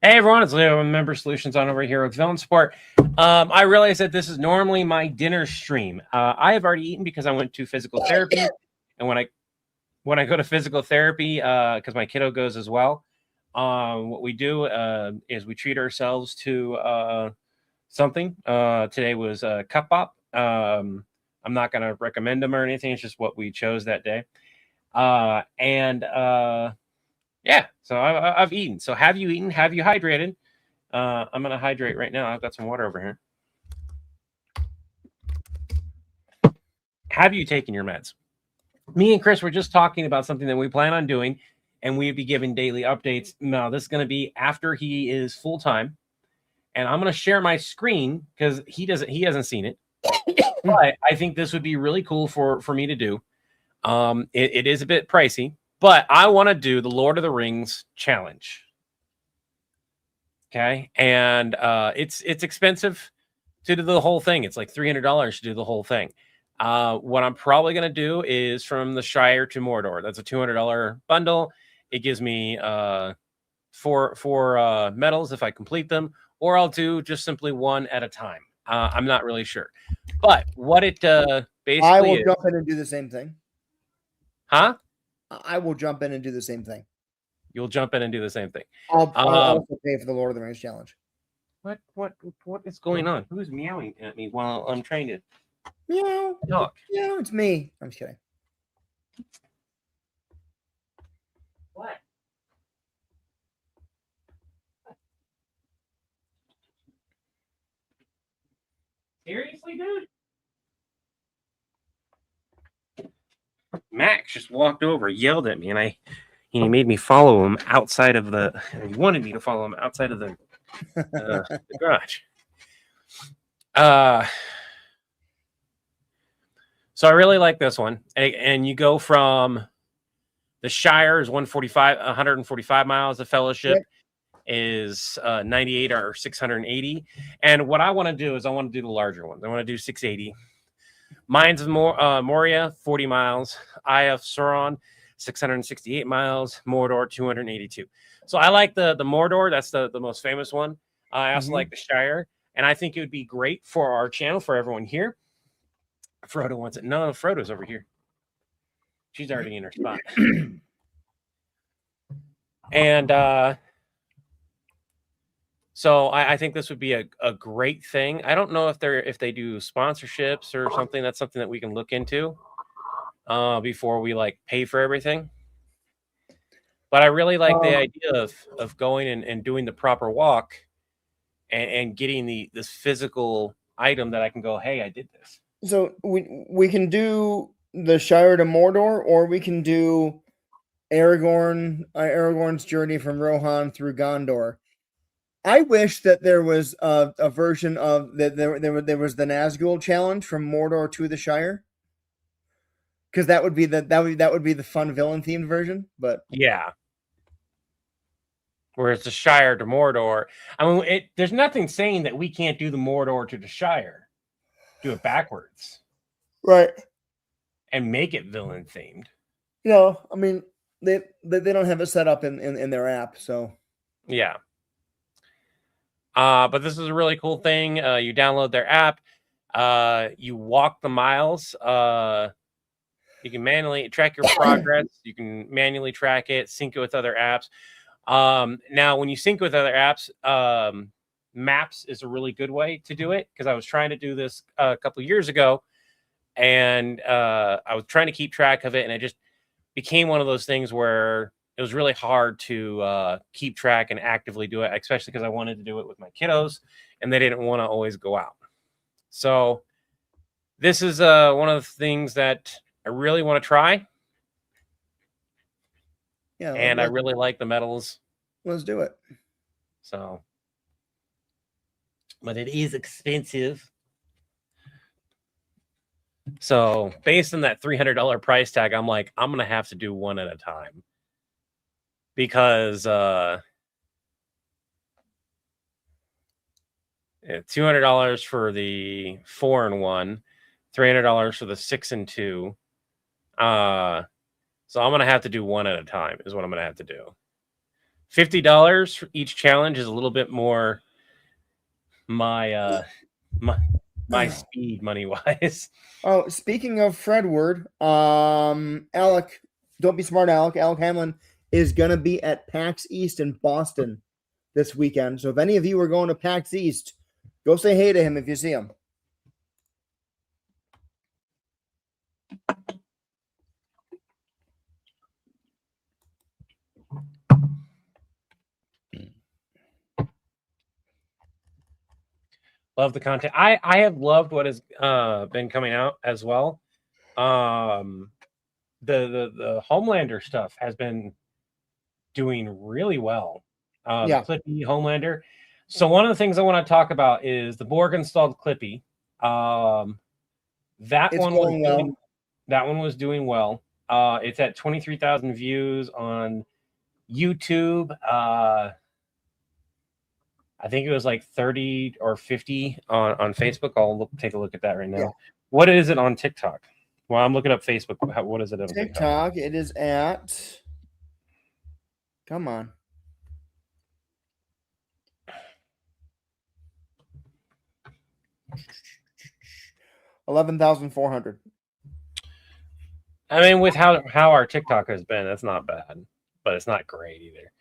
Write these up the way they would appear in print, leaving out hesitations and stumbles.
Hey everyone, it's Leo with Member Solutions on over here with Villain Support. I realize that this is normally my dinner stream. I have already eaten because I went to physical therapy, and when I go to physical therapy, because my kiddo goes as well, what we do is we treat ourselves to something. Today was cup pop. I'm not going to recommend them or anything. It's just what we chose that day. Yeah, so I've eaten. So have you eaten? Have you hydrated? I'm going to hydrate right now. I've got some water over here. Have you taken your meds? Me and Chris were just talking about something that we plan on doing, and we'd be giving daily updates. Now, this is going to be after he is full time, and I'm going to share my screen because he hasn't seen it. But I think this would be really cool for me to do. It is a bit pricey, but I want to do the Lord of the Rings challenge. Okay, and it's expensive to do the whole thing. It's like $300 to do the whole thing. What I'm probably going to do is from the Shire to Mordor. That's a $200 bundle. It gives me four medals if I complete them, or I'll do just simply one at a time. I'm not really sure. But what it basically I will is, jump in and do the same thing. huh? I will jump in and do the same thing. You'll jump in and do the same thing. I'll also pay for the Lord of the Rings challenge. What is going on? Who's meowing at me while I'm trying to Meow. talk? Yeah, it's me. I'm just kidding. What? Seriously, dude? Max just walked over, yelled at me, and he made me follow him outside of the. He wanted me to follow him outside of the garage. So I really like this one, and you go from the Shire is 145 miles. The Fellowship is 98 or 680. And what I want to do is I want to do the larger ones. I want to do 680. Mines of Moria, 40 miles. Eye of Sauron, 668 miles. Mordor, 282. So I like the Mordor. That's the most famous one. I also like the Shire. And I think it would be great for our channel, for everyone here. Frodo wants it. No, Frodo's over here. She's already in her spot. And so I think this would be a great thing. I don't know if they do sponsorships or something. That's something that we can look into before we like pay for everything. But I really like the idea of going and doing the proper walk and getting this physical item that I can go, hey, I did this. So we can do the Shire to Mordor, or we can do Aragorn's journey from Rohan through Gondor. I wish that there was a version of that. There was the Nazgul challenge from Mordor to the Shire, because that would be the fun villain themed version. But yeah, whereas the Shire to Mordor, I mean, there's nothing saying that we can't do the Mordor to the Shire, do it backwards, right, and make it villain themed. I mean, they don't have it set up in their app, so yeah. But this is a really cool thing. You download their app. You walk the miles. You can manually track your progress. You can manually track it, sync it with other apps. Now, when you sync with other apps, Maps is a really good way to do it, because I was trying to do this a couple years ago, and I was trying to keep track of it, and it just became one of those things where it was really hard to keep track and actively do it, especially because I wanted to do it with my kiddos, and they didn't want to always go out. So this is one of the things that I really want to try. Yeah, and I really like the medals. Let's do it. So, but it is expensive. So based on that $300 price tag, I'm like, I'm gonna have to do one at a time, because $200 for the 4-in-1, $300 for the 6-in-2. So I'm gonna have to do one at a time is what I'm gonna have to do. $50 for each challenge is a little bit more my speed money wise. Oh, speaking of Fredward, Alec, don't be smart, Alec. Alec Hamlin is gonna be at PAX East in Boston this weekend. So if any of you are going to PAX East, go say hey to him if you see him. Love the content. I have loved what has been coming out as well. The Homelander stuff has been doing really well. Yeah. The Clippy Homelander. So one of the things I want to talk about is the Borg installed Clippy. That It's one going well. that one was doing well. It's at 23,000 views on YouTube. I think it was like 30 or 50 on Facebook. I'll take a look at that right now. Yeah. What is it on TikTok? Well, I'm looking up Facebook. What is it on TikTok? It is at. Come on. 11,400. I mean, with how our TikTok has been, that's not bad, but it's not great either.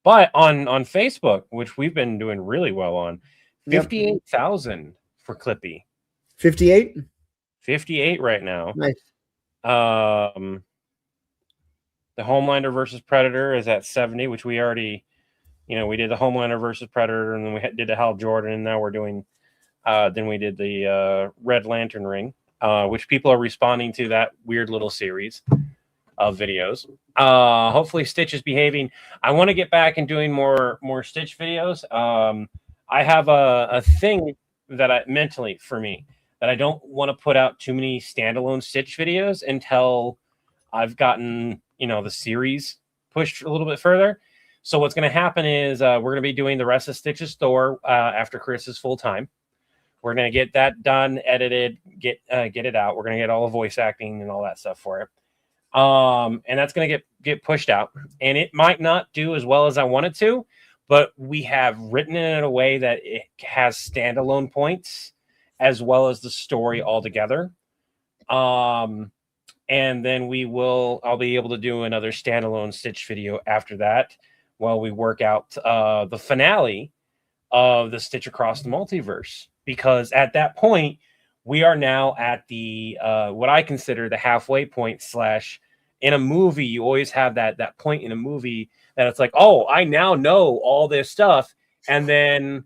But on Facebook, which we've been doing really well on, 58,000 for Clippy. 58? 58 right now. Nice. The Homelander versus Predator is at 70, which we already, we did the Homelander versus Predator, and then we did the Hal Jordan, and now we're doing, then we did the Red Lantern ring, which people are responding to that weird little series of videos. Hopefully Stitch is behaving. I want to get back and doing more Stitch videos. I have a thing that mentally for me that I don't want to put out too many standalone Stitch videos until I've gotten the series pushed a little bit further. So what's going to happen is we're going to be doing the rest of Stitch's store after Chris is full time. We're going to get that done, edited, get it out. We're going to get all the voice acting and all that stuff for it. And that's going to get pushed out, and it might not do as well as I want it to, but we have written it in a way that it has standalone points as well as the story altogether. And then I'll be able to do another standalone Stitch video after that while we work out the finale of the Stitch Across the Multiverse, because at that point we are now at the what I consider the halfway point / in a movie, you always have that point in a movie that it's like, oh, I now know all this stuff. And then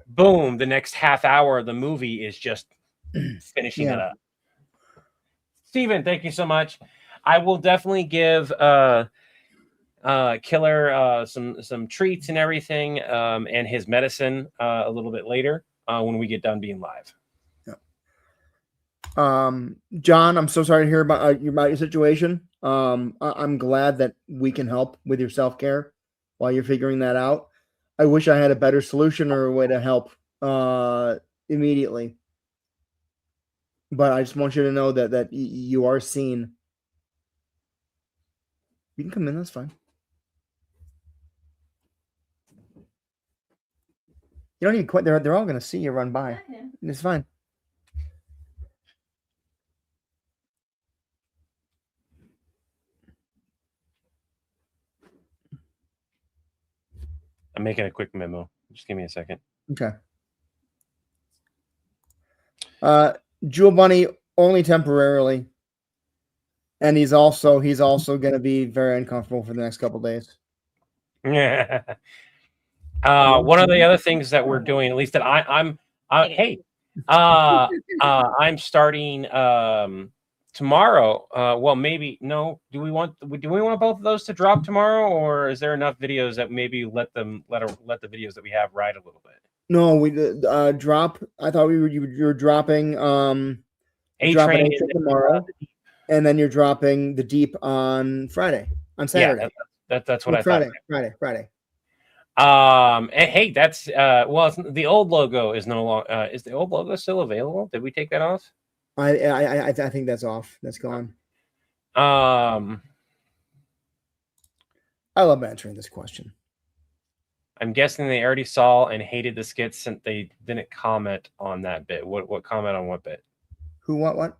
boom, the next half hour of the movie is just finishing it up. Steven, thank you so much. I will definitely give Killer some treats and everything, and his medicine a little bit later when we get done being live. John, I'm so sorry to hear about your situation. I'm glad that we can help with your self-care while you're figuring that out. I wish I had a better solution or a way to help immediately. But I just want you to know that you are seen. You can come in, that's fine. You don't need to quit. They're all going to see you run by. It's fine. I'm making a quick memo. Just give me a second. Okay. Jewel Bunny only temporarily, and he's also going to be very uncomfortable for the next couple days. Yeah. One of the other things that we're doing, at least that I'm starting tomorrow. Well, maybe no. Do we want both of those to drop tomorrow, or is there enough videos that maybe let the videos that we have ride a little bit? No, we drop. I thought you were dropping A-Train tomorrow, and then you're dropping the Deep on Friday, on Saturday. Yeah, that's what I thought. Friday. Hey, that's well, the old logo is no longer. Is the old logo still available? Did we take that off? I think that's off. That's gone. I love answering this question. I'm guessing they already saw and hated the skits since they didn't comment on that bit. What comment on what bit? Who, what?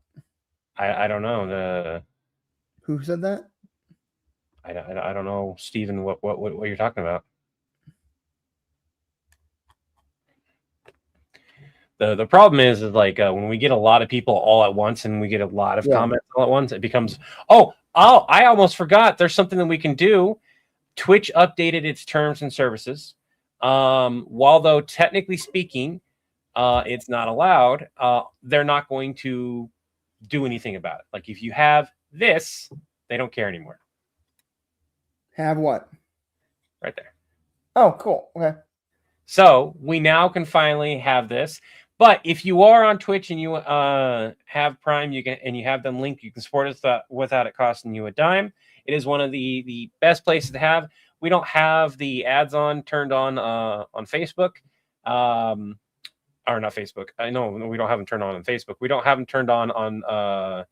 I don't know. Who said that? I don't know, Steven, what you're talking about. The problem is like when we get a lot of people all at once and we get a lot of comments all at once, it becomes I almost forgot. There's something that we can do. Twitch updated its terms and services. While though technically speaking, it's not allowed. They're not going to do anything about it. Like if you have this, they don't care anymore. Have what? Right there. Oh, cool. Okay. So we now can finally have this. But if you are on Twitch and you have Prime, you have them linked, you can support us without it costing you a dime. It is one of the best places to have. We don't have the ads turned on Facebook, or not Facebook. I know we don't have them turned on Facebook. We don't have them turned on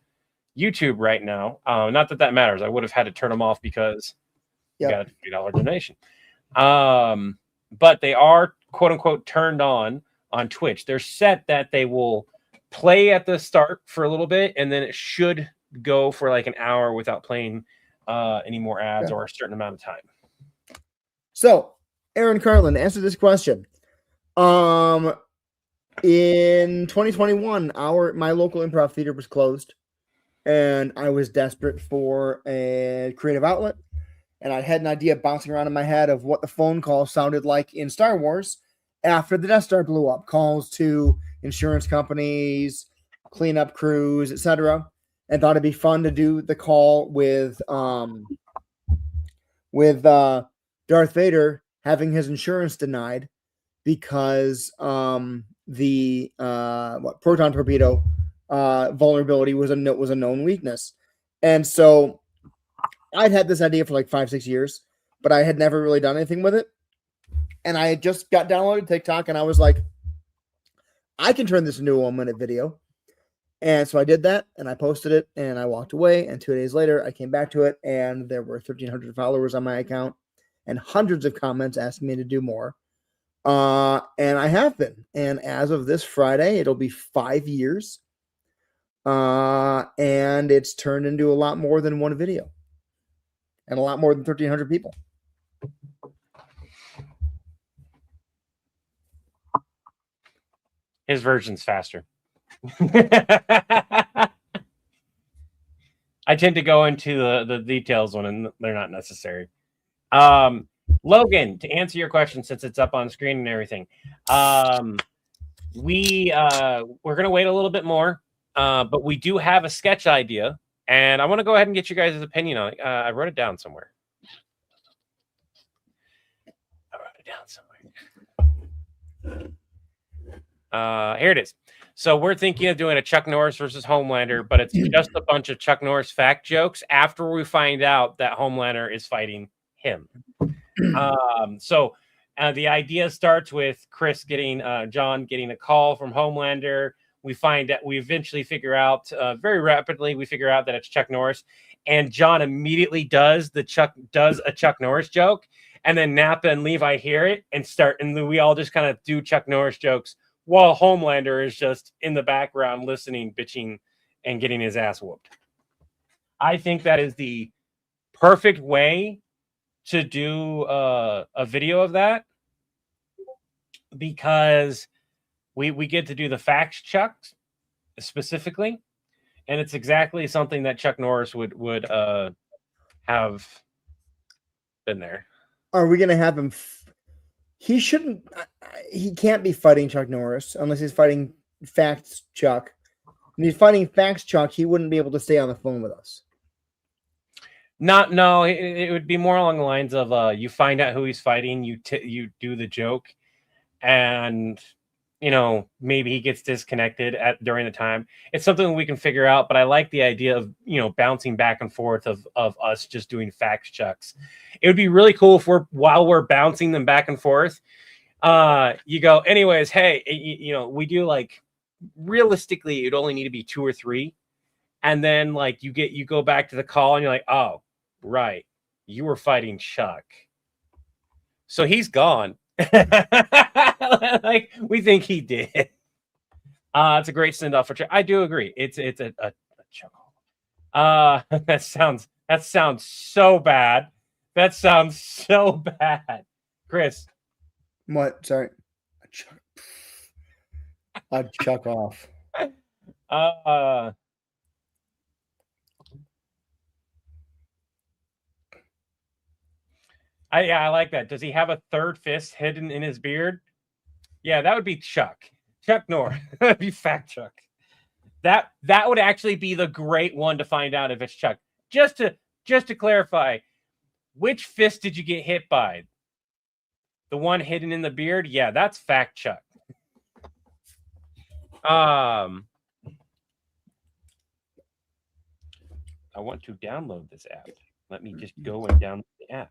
YouTube right now. Not that matters. I would have had to turn them off because you got a $3 donation. But they are quote unquote turned on Twitch. They're set that they will play at the start for a little bit, and then it should go for like an hour without playing any more ads or a certain amount of time. So, Aaron Carlin, answer this question. In 2021, my local improv theater was closed, and I was desperate for a creative outlet. And I had an idea bouncing around in my head of what the phone call sounded like in Star Wars after the Death Star blew up. Calls to insurance companies, cleanup crews, etc. And thought it'd be fun to do the call with Darth Vader having his insurance denied because the proton torpedo vulnerability was a known weakness. And so I'd had this idea for like 5-6 years, but I had never really done anything with it. And I had just got downloaded TikTok, and I was like, I can turn this into a 1-minute video. And so I did that, and I posted it, and I walked away. And 2 days later, I came back to it, and there were 1,300 followers on my account and hundreds of comments asking me to do more. And I have been. And as of this Friday, it'll be 5 years. And it's turned into a lot more than one video. And a lot more than 1,300 people. His version's faster. I tend to go into the details when they're not necessary. Logan, to answer your question, since it's up on screen and everything, we're gonna wait a little bit more, but we do have a sketch idea. And I want to go ahead and get you guys' opinion on it. I wrote it down somewhere. Here it is. So we're thinking of doing a Chuck Norris versus Homelander, but it's just a bunch of Chuck Norris fact jokes after we find out that Homelander is fighting him. So the idea starts with John getting a call from Homelander. We eventually figure out very rapidly. We figure out that it's Chuck Norris, and John immediately does a Chuck Norris joke, and then Nappa and Levi hear it and we all just kind of do Chuck Norris jokes while Homelander is just in the background listening, bitching, and getting his ass whooped. I think that is the perfect way to do a video of that, because we get to do the facts checks specifically, and it's exactly something that Chuck Norris would have been there. Are we gonna have him? He can't be fighting Chuck Norris unless he's fighting Facts Chuck. When he's fighting Facts Chuck, he wouldn't be able to stay on the phone with us. It would be more along the lines of you find out who he's fighting, you do the joke, and maybe he gets disconnected during the time. It's something we can figure out, but I like the idea of bouncing back and forth of us just doing fact checks. It would be really cool if while we're bouncing them back and forth, you go, anyways, hey, we do like realistically it'd only need to be 2 or 3, and then like you go back to the call and you're like, oh right, you were fighting Chuck. So he's gone. Like, we think he did. It's a great send-off for Chuck. I do agree. It's a Chuck. That sounds so bad. That sounds so bad. Chris. What? Sorry. I'd chuck off. I like that. Does he have a third fist hidden in his beard? Yeah, that would be Chuck. Chuck Norris. That'd be Fact Chuck. That would actually be the great one to find out if it's Chuck. Just to clarify, which fist did you get hit by? The one hidden in the beard? Yeah, that's Fact Chuck. I want to download this app. Let me just go and download the app.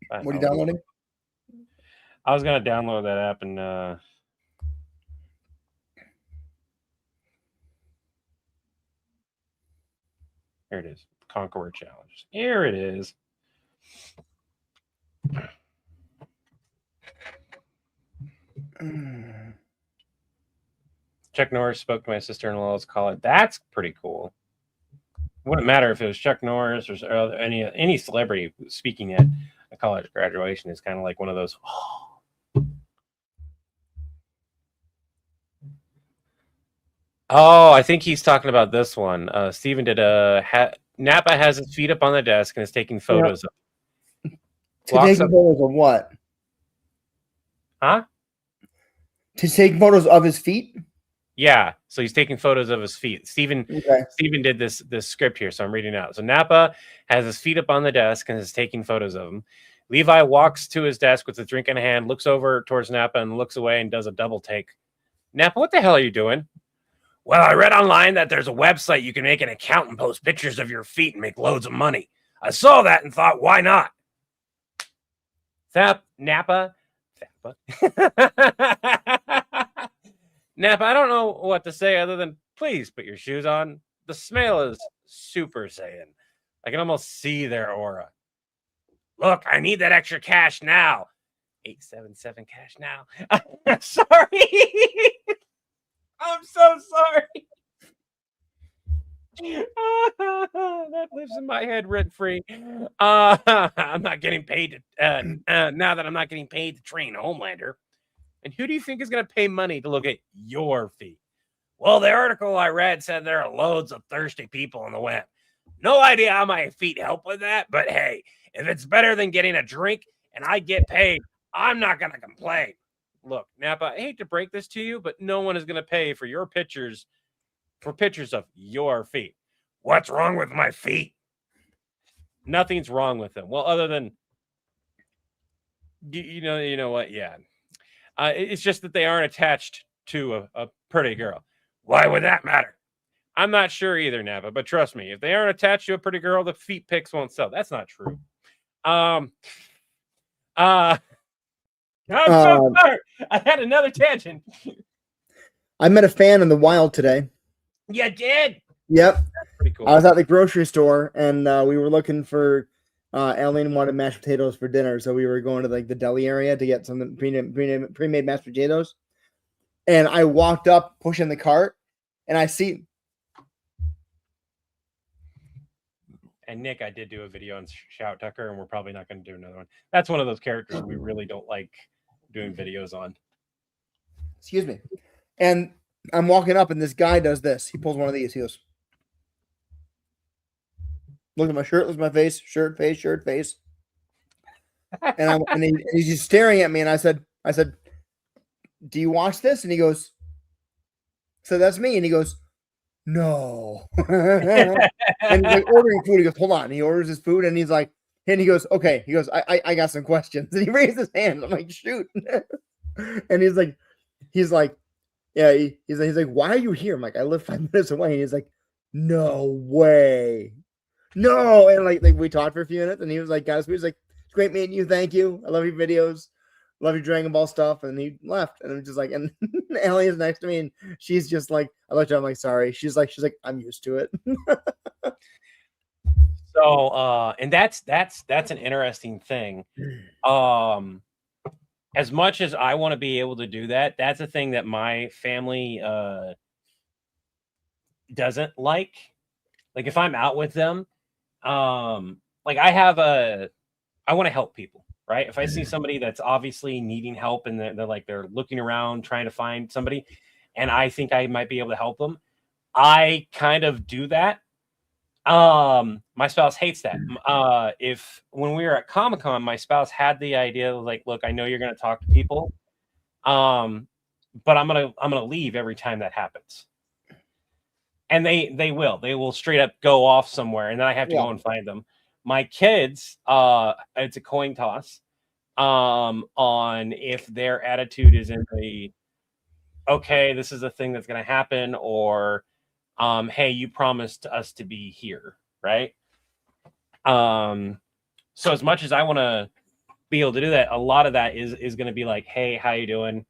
What are you downloading? I was going to download that app and here it is. Conqueror Challenge. Here it is. Chuck Norris spoke to my sister-in-law's college. That's pretty cool. It wouldn't matter if it was Chuck Norris or any celebrity speaking at a college graduation. Is kind of like one of those. Oh, I think he's talking about this one. Steven did Napa has his feet up on the desk and is taking photos. Yep. Taking photos of what? Huh? To take photos of his feet? Yeah, so he's taking photos of his feet. Steven did this script here, so I'm reading out. So Napa has his feet up on the desk and is taking photos of them. Levi walks to his desk with a drink in hand, looks over towards Napa and looks away and does a double take. Napa, what the hell are you doing? Well, I read online that there's a website you can make an account and post pictures of your feet and make loads of money. I saw that and thought, why not? Napa. Napa, I don't know what to say other than please put your shoes on. The smell is super Saiyan. I can almost see their aura. Look, I need that extra cash now. 877 cash now. Sorry. I'm so sorry. That lives in my head rent free. I'm not getting paid to now that I'm not getting paid to train Homelander. And who do you think is going to pay money to look at your feet? Well, the article I read said there are loads of thirsty people on the web. No idea how my feet help with that, but hey, if it's better than getting a drink and I get paid, I'm not going to complain. Look, Napa, I hate to break this to you, but no one is going to pay for your pictures of your feet. What's wrong with my feet? Nothing's wrong with them. Well, other than, you know what? Yeah. It's just that they aren't attached to a pretty girl. Why would that matter? I'm not sure either, Napa, but trust me, if they aren't attached to a pretty girl, the feet pics won't sell. That's not true. I'm so sorry. I had another tangent. I met a fan in the wild today. You did? Yep. That's pretty cool. I was at the grocery store and we were looking for Aline wanted mashed potatoes for dinner, so we were going to like the deli area to get some pre-made mashed potatoes. And I walked up pushing the cart and I see. And Nick, I did do a video on Shout Tucker, and we're probably not going to do another one. That's one of those characters we really don't like doing videos on. Excuse me. And I'm walking up, and this guy does this. He pulls one of these. He goes, look at my shirt, look at my face, shirt, face. And he's just staring at me, and I said, do you watch this? And he goes, so that's me. And he goes, no. And he's like ordering food. He goes, hold on. And he orders his food, and he's like, and he goes, okay. He goes, I got some questions. And he raised his hand. I'm like, shoot. And he's like, yeah. He's like, why are you here? I'm like, I live 5 minutes away. And he's like, no way. No. And like we talked for a few minutes, and he was like, guys, it's great meeting you. Thank you. I love your videos. Love your Dragon Ball stuff. And he left. And I'm just like, and Ellie is next to me, and she's just like, I looked at her, I'm like, sorry. She's like, I'm used to it. So, and that's an interesting thing. As much as I want to be able to do that, that's a thing that my family doesn't like. Like if I'm out with them, like I want to help people, right? If I see somebody that's obviously needing help and they're looking around trying to find somebody, and I think I might be able to help them, I kind of do that. My spouse hates that. If when we were at Comic-Con, my spouse had the idea of like, look, I know you're going to talk to people, but I'm gonna leave every time that happens. And they will straight up go off somewhere, and then I have to go and find them. My kids, it's a coin toss on if their attitude is in the okay, this is a thing that's going to happen, or hey, you promised us to be here, right? So as much as I want to be able to do that, a lot of that is going to be like, hey, how you doing?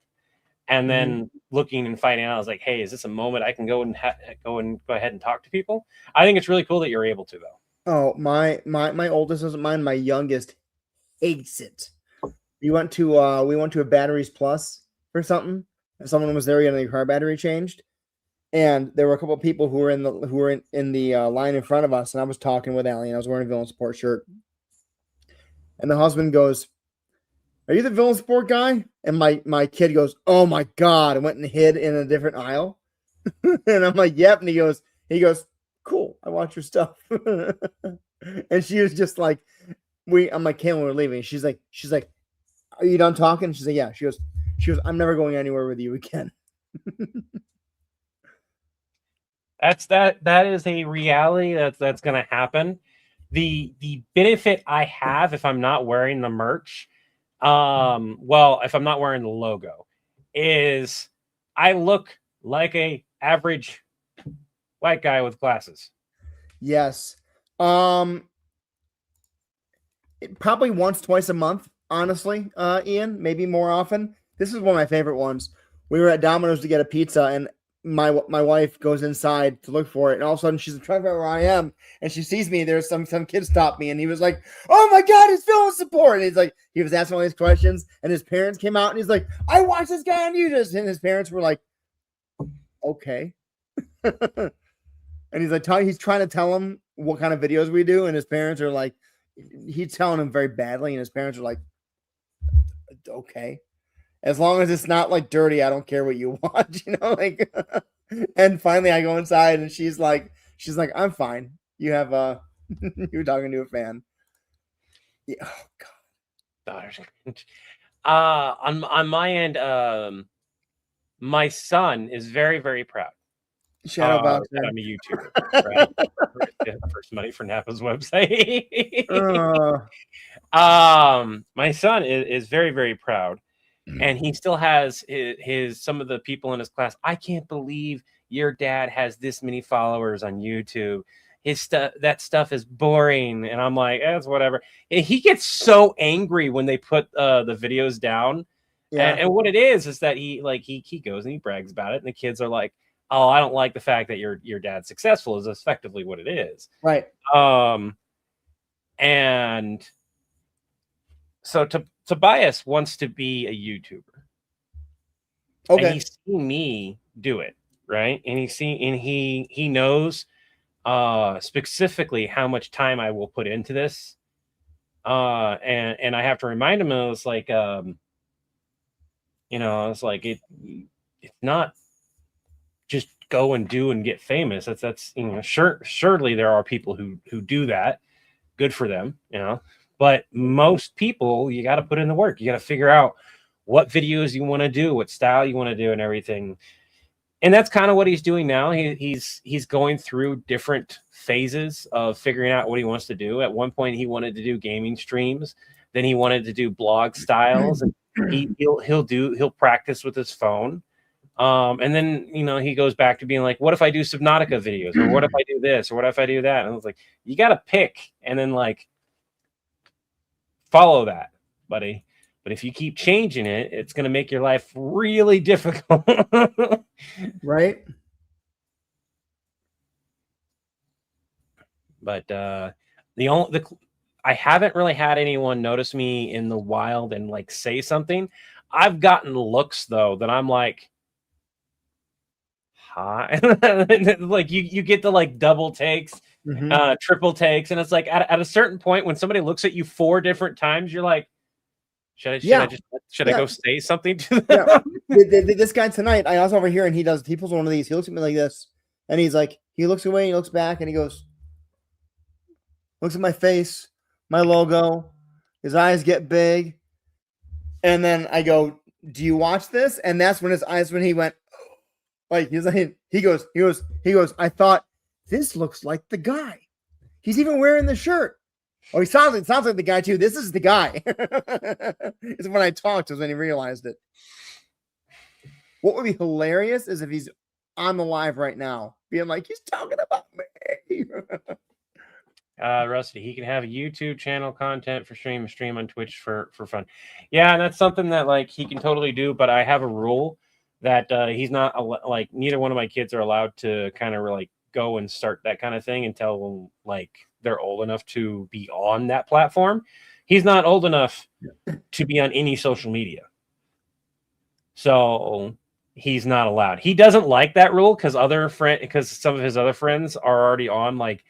And then looking and finding out, I was like, hey, is this a moment I can go ahead and talk to people? I think it's really cool that you're able to, though. Oh, my oldest doesn't mind. My youngest hates it. We went to a Batteries Plus for something. Someone was there getting their car battery changed, and there were a couple of people who were in the line in front of us. And I was talking with Allie, and I was wearing a villain support shirt. And the husband goes, "Are you the villain support guy?" And my kid goes, "Oh my god!" And went and hid in a different aisle. And I'm like, "Yep." And he goes, "Cool, I watch your stuff." And she was just like, I'm like, "Caitlin, we're leaving." She's like, "Are you done talking?" She's like, "Yeah." She goes, "I'm never going anywhere with you again." That is a reality that's going to happen. The benefit I have if I'm not wearing the merch, well, if I'm not wearing the logo, is I look like a average white guy with glasses. Yes. Probably once, twice a month, honestly, Ian, maybe more often. This is one of my favorite ones. We were at Domino's to get a pizza, and my wife goes inside to look for it, and all of a sudden she's trying to find where I am, and she sees me. There's some kid stopped me, and he was like, "Oh my god, it's villain support!" And he was asking all these questions, and his parents came out, and he's like, "I watched this guy on YouTube," and his parents were like, "Okay." And he's trying to tell him what kind of videos we do, and his parents are like, he's telling him very badly, and his parents are like, "Okay, as long as it's not like dirty, I don't care what you watch," like. And finally, I go inside, and she's like, "I'm fine. You have you're talking to a fan." Yeah. Oh god. On my end, my son is very, very proud. Shadow boxer. That I'm a YouTuber, right? First money for Napa's website. My son is very, very proud, and he still has his some of the people in his class. I can't believe your dad has this many followers on YouTube. That stuff is boring, and I'm like, it's whatever. And he gets so angry when they put the videos down. Yeah. And what it is that he goes and he brags about it, and the kids are like, "Oh, I don't like the fact that your dad's successful," is effectively what it is. Right. And so Tobias wants to be a YouTuber. Okay. And he's seen me do it, right? And he knows specifically how much time I will put into this. And I have to remind him, I was like, it's not just go and do and get famous. That's surely there are people who do that. Good for them, but most people, you got to put in the work. You got to figure out what videos you want to do, what style you want to do, and everything. And that's kind of what he's doing now. He's going through different phases of figuring out what he wants to do. At one point, he wanted to do gaming streams. Then he wanted to do blog styles. And he'll practice with his phone. And then, he goes back to being like, what if I do Subnautica videos? Or what if I do this? Or what if I do that? And I was like, you got to pick and then follow that, buddy. But if you keep changing it, it's going to make your life really difficult. Right. But I haven't really had anyone notice me in the wild and like say something. I've gotten looks though that I'm like, hi. Like you get the like double takes, triple takes, and it's like at a certain point when somebody looks at you 4 different times, you're like, should I go say something to them? This guy tonight, I was over here and he pulls one of these. He looks at me like this, and he's like, he looks away, and he looks back, and he goes, looks at my face, my logo. His eyes get big, and then I go, "Do you watch this?" And that's when he went, like he goes. I thought this looks like the guy. He's even wearing the shirt. Oh, it sounds like the guy too. This is the guy. It's when I talked is when he realized it. What would be hilarious is if he's on the live right now, being like, he's talking about me. Rusty, he can have a YouTube channel content for stream on Twitch for fun. Yeah, and that's something that like he can totally do, but I have a rule that he's not like neither one of my kids are allowed to kind of like go and start that kind of thing until like they're old enough to be on that platform. He's not old enough to be on any social media. So he's not allowed. He doesn't like that rule because some of his other friends are already on like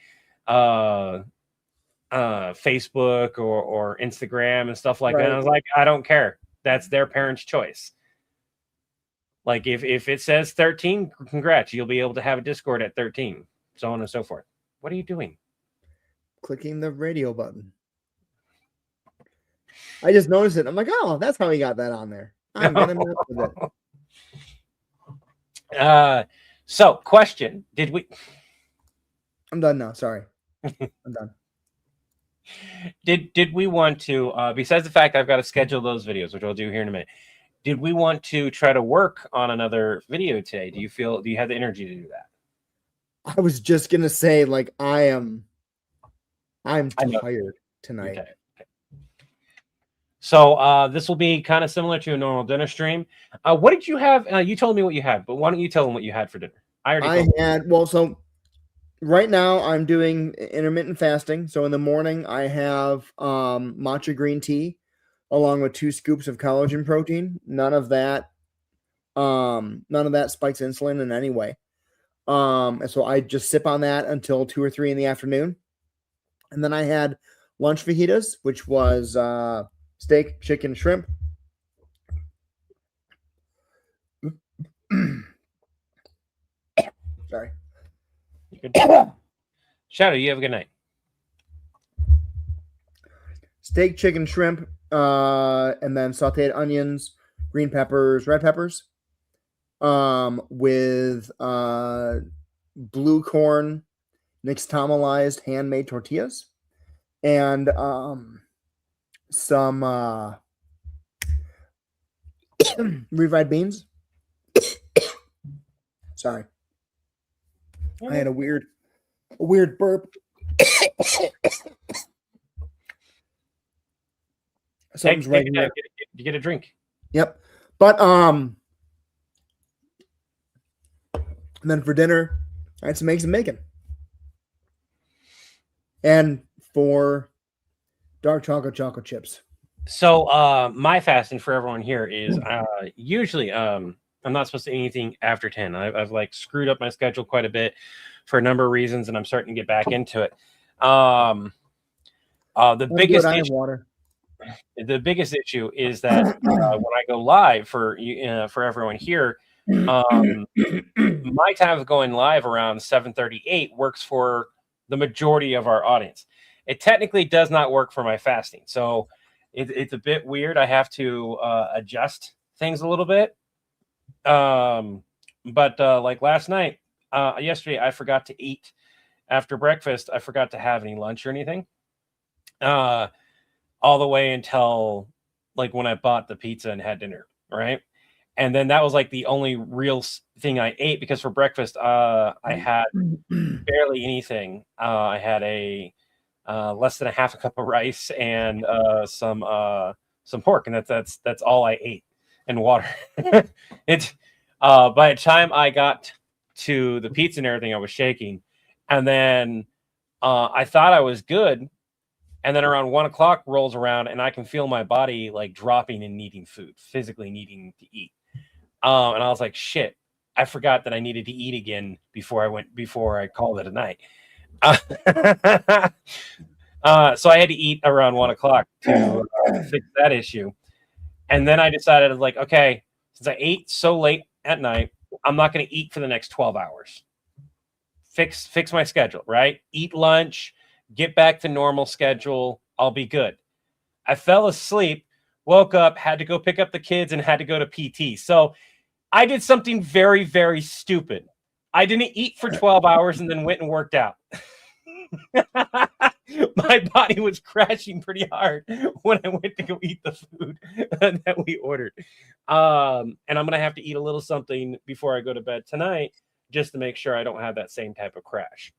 Facebook or Instagram and stuff like that. And I was like, I don't care. That's their parents' choice. Like if it says 13, congrats, you'll be able to have a Discord at 13, so on and so forth. What are you doing? Clicking the radio button. I just noticed it. I'm like, oh, that's how he got that on there. I'm gonna mess with it. So question, I'm done now. Sorry. I'm done. Did we want to, besides the fact I've got to schedule those videos, which I'll do here in a minute, did we want to try to work on another video today? Do you have the energy to do that? I was just gonna say, like, I'm tired tonight. Okay. So this will be kind of similar to a normal dinner stream. What did you have? You told me what you had, but why don't you tell them what you had for dinner? So right now I'm doing intermittent fasting. So in the morning I have matcha green tea along with 2 scoops of collagen protein. None of that spikes insulin in any way. And so I just sip on that until 2 or 3 in the afternoon. And then I had lunch fajitas, which was steak, chicken, shrimp. Sorry. Shadow, you have a good night. Steak, chicken, shrimp, and then sauteed onions, green peppers, red peppers, with blue corn, nixtamalized handmade tortillas, and some refried beans. Sorry. I had a weird burp. Something's right here. You get a drink. Yep. But and then for dinner, I had some eggs and bacon. And 4 dark chocolate chips. So my fasting for everyone here is usually I'm not supposed to eat anything after 10. I've like screwed up my schedule quite a bit for a number of reasons, and I'm starting to get back into it. The biggest issue is that when I go live for everyone here, my time of going live around 7:38 works for the majority of our audience. It technically does not work for my fasting, so it's a bit weird. I have to adjust things a little bit. But like last night, yesterday, I forgot to eat after breakfast. I forgot to have any lunch or anything. All the way until like when I bought the pizza and had dinner, right? And then that was like the only real thing I ate, because for breakfast, I had barely anything. I had a less than a half a cup of rice and some pork, and that's all I ate, and water. By the time I got to the pizza and everything, I was shaking, and then I thought I was good And then around 1 o'clock rolls around and I can feel my body like dropping and needing food, physically needing to eat. And I was like, shit, I forgot that I needed to eat again before I called it a night. So I had to eat around 1 o'clock to fix that issue. And then I decided, like, okay, since I ate so late at night, I'm not going to eat for the next 12 hours. Fix my schedule, right? Eat lunch, get back to normal schedule. I'll be good. I fell asleep, woke up, had to go pick up the kids, and had to go to PT. So I did something very, very stupid. I didn't eat for 12 hours and then went and worked out. My body was crashing pretty hard when I went to go eat the food that we ordered. And I'm going to have to eat a little something before I go to bed tonight just to make sure I don't have that same type of crash.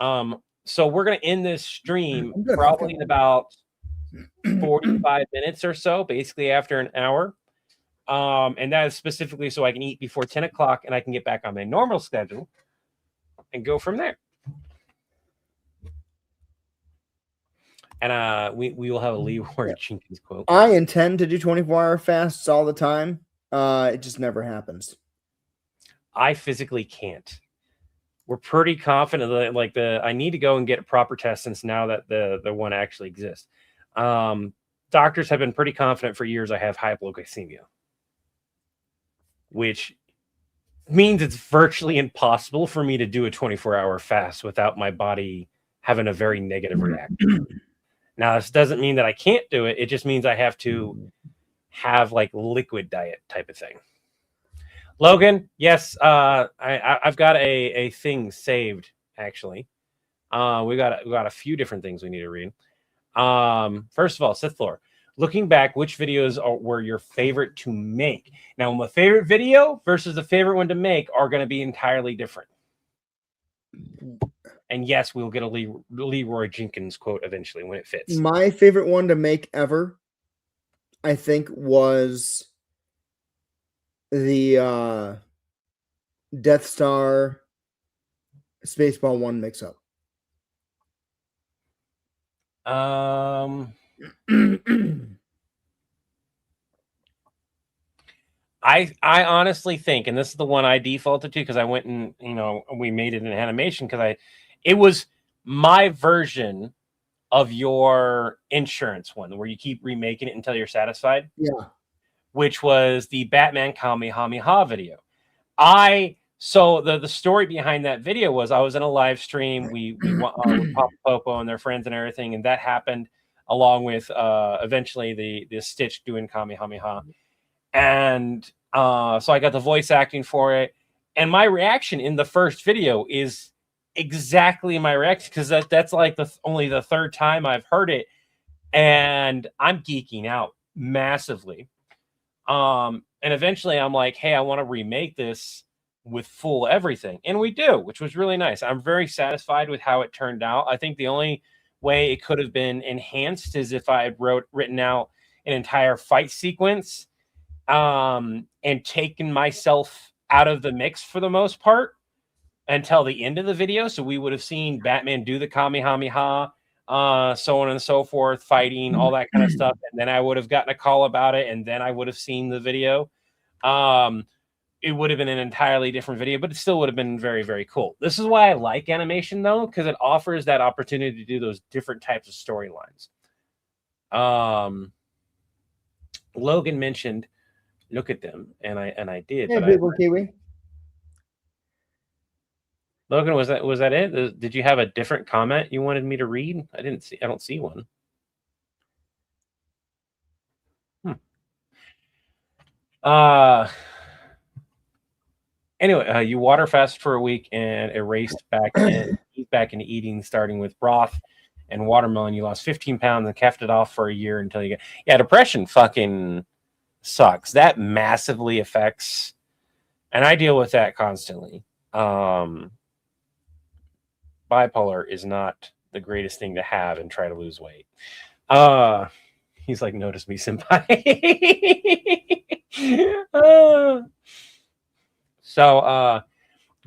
So we're going to end this stream probably in about 45 minutes or so, basically after an hour. And that is specifically so I can eat before 10 o'clock and I can get back on my normal schedule and go from there. And we will have a Leroy Jenkins quote. I intend to do 24-hour fasts all the time. It just never happens. I physically can't. We're pretty confident that I need to go and get a proper test since now that the one actually exists. Doctors have been pretty confident for years I have hypoglycemia, which means it's virtually impossible for me to do a 24-hour fast without my body having a very negative reaction. Now, this doesn't mean that I can't do it. It just means I have to have like liquid diet type of thing. Logan, yes, I've got a thing saved, actually. We got a few different things we need to read. First of all, Sith Lore. Looking back, which videos were your favorite to make? Now, my favorite video versus the favorite one to make are going to be entirely different. And yes, we'll get a Leroy Jenkins quote eventually when it fits. My favorite one to make ever, I think, was the Death Star Spaceball 1 mix-up. I honestly think, and this is the one I defaulted to because I went and we made it in animation because it was my version of your insurance one where you keep remaking it until you're satisfied. Yeah. Which was the Batman Kamehameha video. So the story behind that video was I was in a live stream. We with Papa Popo and their friends and everything, and that happened along with eventually the Stitch doing Kamehameha. And so I got the voice acting for it. And my reaction in the first video is exactly my reaction because that's like only the third time I've heard it. And I'm geeking out massively. And eventually I'm like, hey, I want to remake this with full everything. And we do, which was really nice. I'm very satisfied with how it turned out. I think the only way it could have been enhanced is if I had written out an entire fight sequence and taken myself out of the mix for the most part until the end of the video. So we would have seen Batman do the Kamehameha, so on and so forth, fighting, all that kind of stuff. And then I would have gotten a call about it, and then I would have seen the video. It would have been an entirely different video, but it still would have been very, very cool. This is why I like animation, though, because it offers that opportunity to do those different types of storylines. Logan mentioned, look at them, and I did. Yeah, people Kiwi. Logan, was that it? Did you have a different comment you wanted me to read? I don't see one. Anyway, you water fast for a week and erased back into eating, starting with broth and watermelon. You lost 15 pounds and kept it off for a year until you get depression fucking sucks. That massively affects, and I deal with that constantly. Bipolar is not the greatest thing to have and try to lose weight. He's like, notice me, senpai. So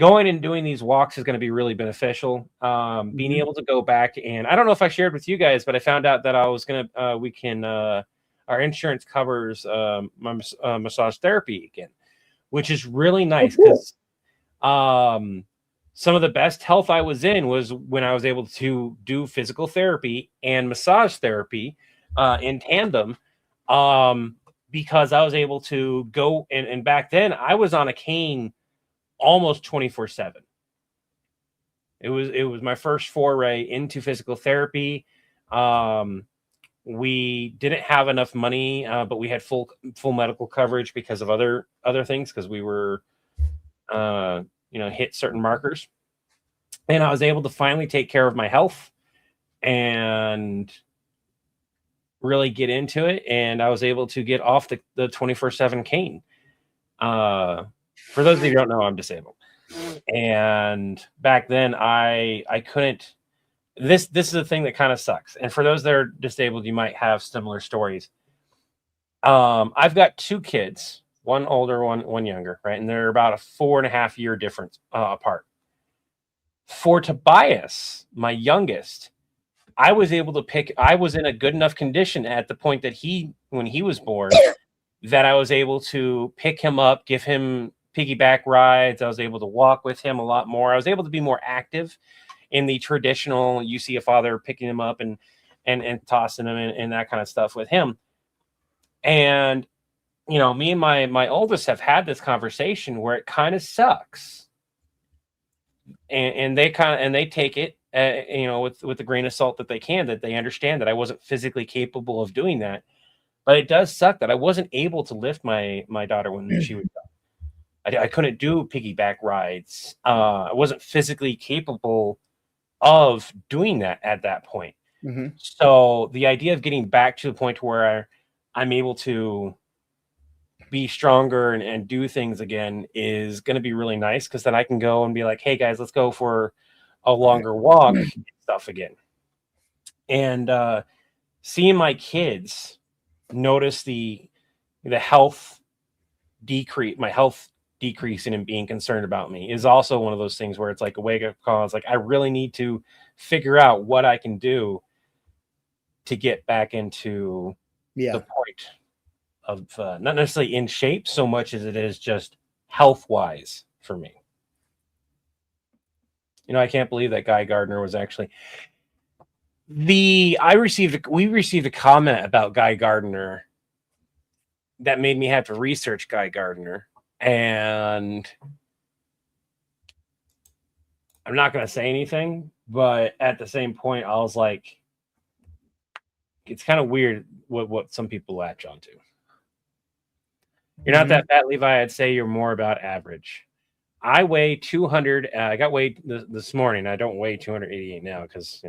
going and doing these walks is going to be really beneficial. Being able to go back, and I don't know if I shared with you guys, but I found out that I was going to, we can, our insurance covers my massage therapy again, which is really nice because some of the best health I was in was when I was able to do physical therapy and massage therapy in tandem, because I was able to go, and back then I was on a cane almost 24/7. It was my first foray into physical therapy. We didn't have enough money, but we had full medical coverage because of other things, because we were hit certain markers, and I was able to finally take care of my health and really get into it, and I was able to get off the 24/7 cane. For those of you who don't know, I'm disabled. And back then I couldn't. This is a thing that kind of sucks. And for those that are disabled, you might have similar stories. I've got 2 kids, one older, one younger, right? And they're about a 4.5 year difference apart. For Tobias, my youngest, I was able to pick. I was in a good enough condition at the point that when he was born, that I was able to pick him up, give him piggyback rides. I was able to walk with him a lot more. I was able to be more active in the traditional, you see a father picking him up and tossing him and that kind of stuff with him. And, me and my oldest have had this conversation where it kind of sucks. And they take it, with the grain of salt that they can, that they understand that I wasn't physically capable of doing that. But it does suck that I wasn't able to lift my daughter when she was young. I couldn't do piggyback rides. I wasn't physically capable of doing that at that point. Mm-hmm. So the idea of getting back to the point where I'm able to be stronger and do things again is going to be really nice, because then I can go and be like, hey guys, let's go for a longer walk and stuff again. And seeing my kids notice the health decrease, my health decreasing and being concerned about me, is also one of those things where it's like a wake up call. It's like, I really need to figure out what I can do to get back into the point of not necessarily in shape so much as it is just health wise for me. I can't believe that Guy Gardner was actually we received a comment about Guy Gardner that made me have to research Guy Gardner. And I'm not going to say anything, but at the same point, I was like, it's kind of weird what some people latch onto. You're not that fat, Levi. I'd say you're more about average. I weigh 200. I got weighed this morning. I don't weigh 288 now because,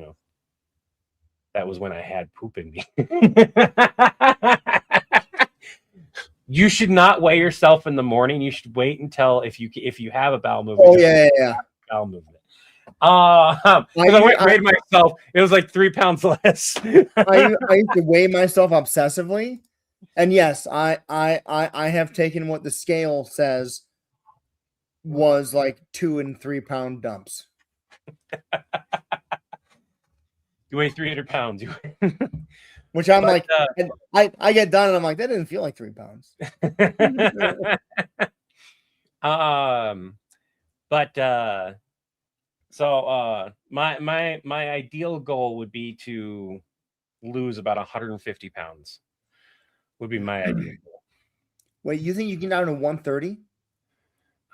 that was when I had poop in me. You should not weigh yourself in the morning. You should wait until if you have a bowel movement. Oh yeah. Bowel movement. I weighed myself. It was like 3 pounds less. I used to weigh myself obsessively, and yes, I have taken what the scale says was like 2 and 3 pound dumps. You weigh 300 pounds. Which I'm like, I get done and I'm like, that didn't feel like 3 pounds. So my ideal goal would be to lose about 150 pounds. Would be my ideal goal. Wait, you think you can down to 130?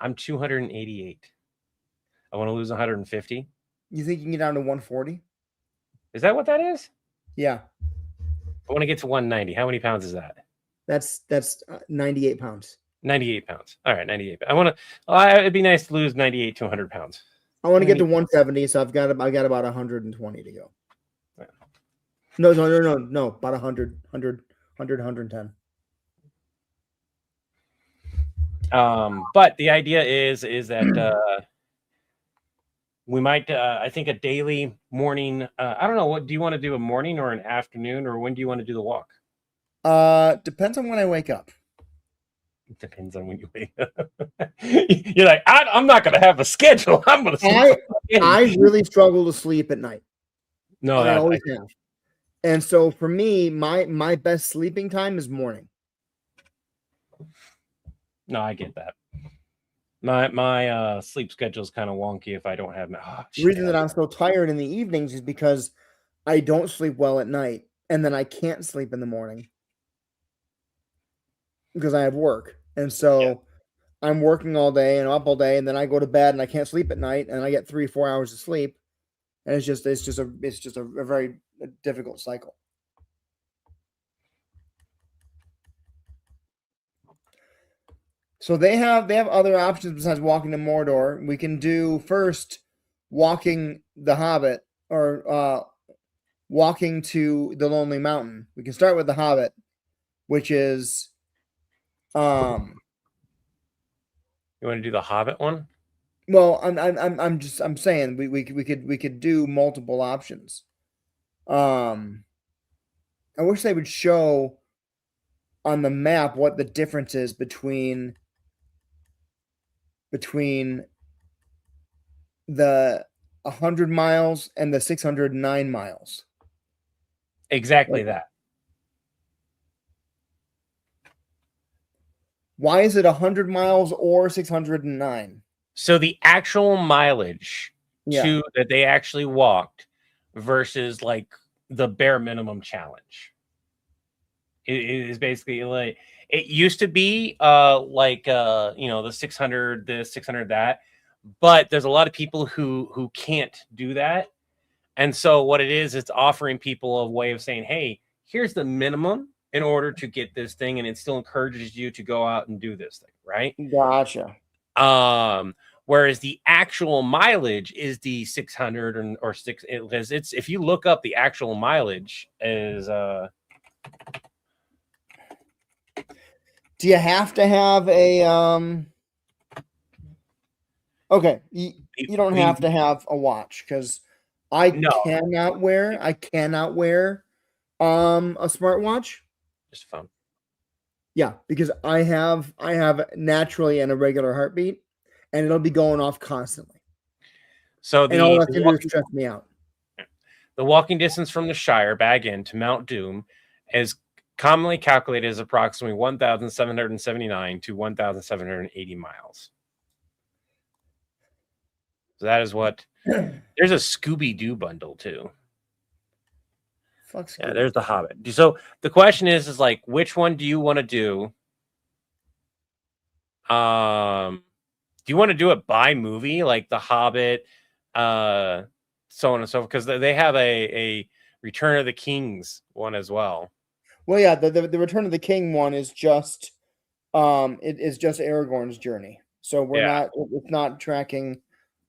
I'm 288. I want to lose 150. You think you can get down to 140? Is that what that is? Yeah. I want to get to 190. How many pounds is that? That's 98 pounds. 98 pounds. All right, 98. I want to. It'd be nice to lose 98 to 100 pounds. I want to get to 170, so I've got about 120 to go. Yeah. No. About 100, 110. But the idea is that we might. I think a daily morning. I don't know. What do you want to do? A morning or an afternoon, or when do you want to do the walk? Depends on when I wake up. It depends on when you wake up. You're like, I'm not going to have a schedule. I'm going to sleep. I really struggle to sleep at night. No, I always have. And so for me, my best sleeping time is morning. No, I get that. My sleep schedule is kind of wonky if I don't have. The reason that I'm so tired in the evenings is because I don't sleep well at night, and then I can't sleep in the morning because I have work, and so I'm working all day and I'm up all day, and then I go to bed and I can't sleep at night, and I get 3-4 hours of sleep, and it's just a very difficult cycle. So they have other options besides walking to Mordor. We can do first walking the Hobbit or walking to the Lonely Mountain. We can start with the Hobbit, which is You want to do the Hobbit one? well, I'm saying we could do multiple options. I wish they would show on the map what the difference is between the 100 miles and the 609 miles. Exactly that. Why is it 100 miles or 609? So the actual mileage that they actually walked versus like the bare minimum challenge. It is basically like it used to be the 600 this, 600 that, but there's a lot of people who can't do that. And so what it is, it's offering people a way of saying, hey, here's the minimum in order to get this thing, and it still encourages you to go out and do this thing, right? Gotcha. Whereas the actual mileage is the 600 or 6. It's if you look up the actual mileage is. Do you have to have a Okay, you don't have to have a watch because I cannot wear a smartwatch. Just a phone. Yeah, because I have naturally an irregular heartbeat, and it'll be going off constantly. So and all that's gonna do is stress me out. The walking distance from the Shire Bag Inn to Mount Doom is commonly calculated as approximately 1,779 to 1,780 miles. So that is what. There's a Scooby-Doo bundle too. Fuck yeah, there's the Hobbit. So the question is like, which one do you want to do? Do you want to do it by movie, like the Hobbit, so on and so forth? Because they have a Return of the Kings one as well. Well, yeah, the Return of the King one is just it is just Aragorn's journey. So it's not tracking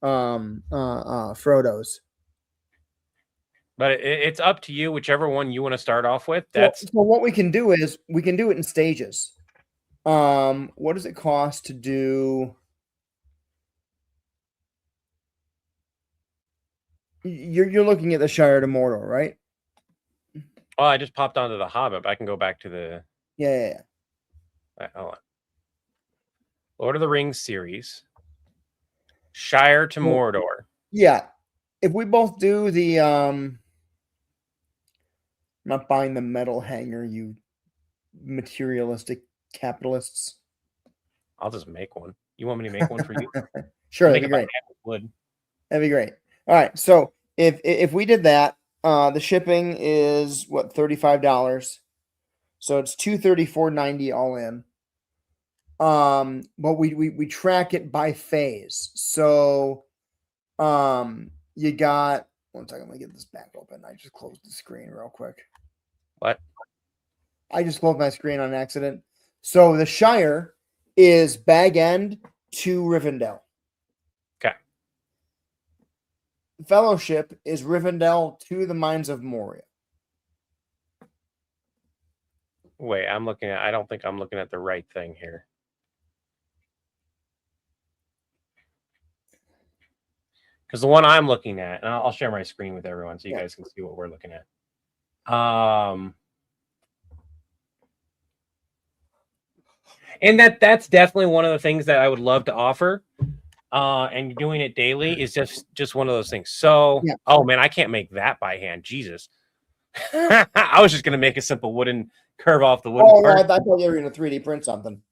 Frodo's. But it's up to you, whichever one you want to start off with. So what we can do is we can do it in stages. What does it cost to do? You're looking at the Shire to Mordor, right? Oh, I just popped onto the Hobbit, but I can go back to the. Yeah. Right, hold on. Lord of the Rings series. Shire to Mordor. Yeah. If we both do the I'm not buying the metal hanger, you materialistic capitalists. I'll just make one. You want me to make one for you? Sure, that'd be great. That'd be great. All right. So if we did that, the shipping is what, $35. So it's $234.90 all in. But we track it by phase. So you got 1 second, let me get this back open. I just closed the screen real quick. What? I just closed my screen on accident. So the Shire is Bag End to Rivendell. Okay. Fellowship is Rivendell to the Mines of Moria. Wait, I don't think I'm looking at the right thing here. Because the one I'm looking at, and I'll share my screen with everyone so you guys can see what we're looking at. And that's definitely one of the things that I would love to offer. And doing it daily is just one of those things. So, Yeah. oh man, I can't make that by hand. Jesus. I was just gonna make a simple wooden curve off the wooden Oh, part. I thought you were going to 3D print something.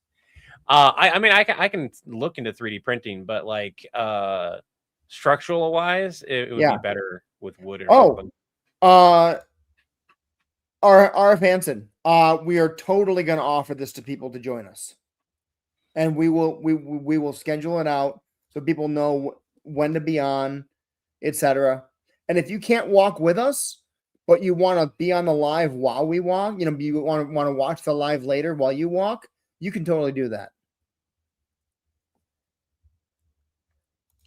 I mean, I can look into 3D printing, but like structural wise, it would be Yeah. better with wood or Oh, something. RF Hansen, we are totally going to offer this to people to join us, and we will schedule it out so people know when to be on, etc. And if you can't walk with us, but you want to be on the live while we walk, you know, you want to watch the live later while you walk, you can totally do that.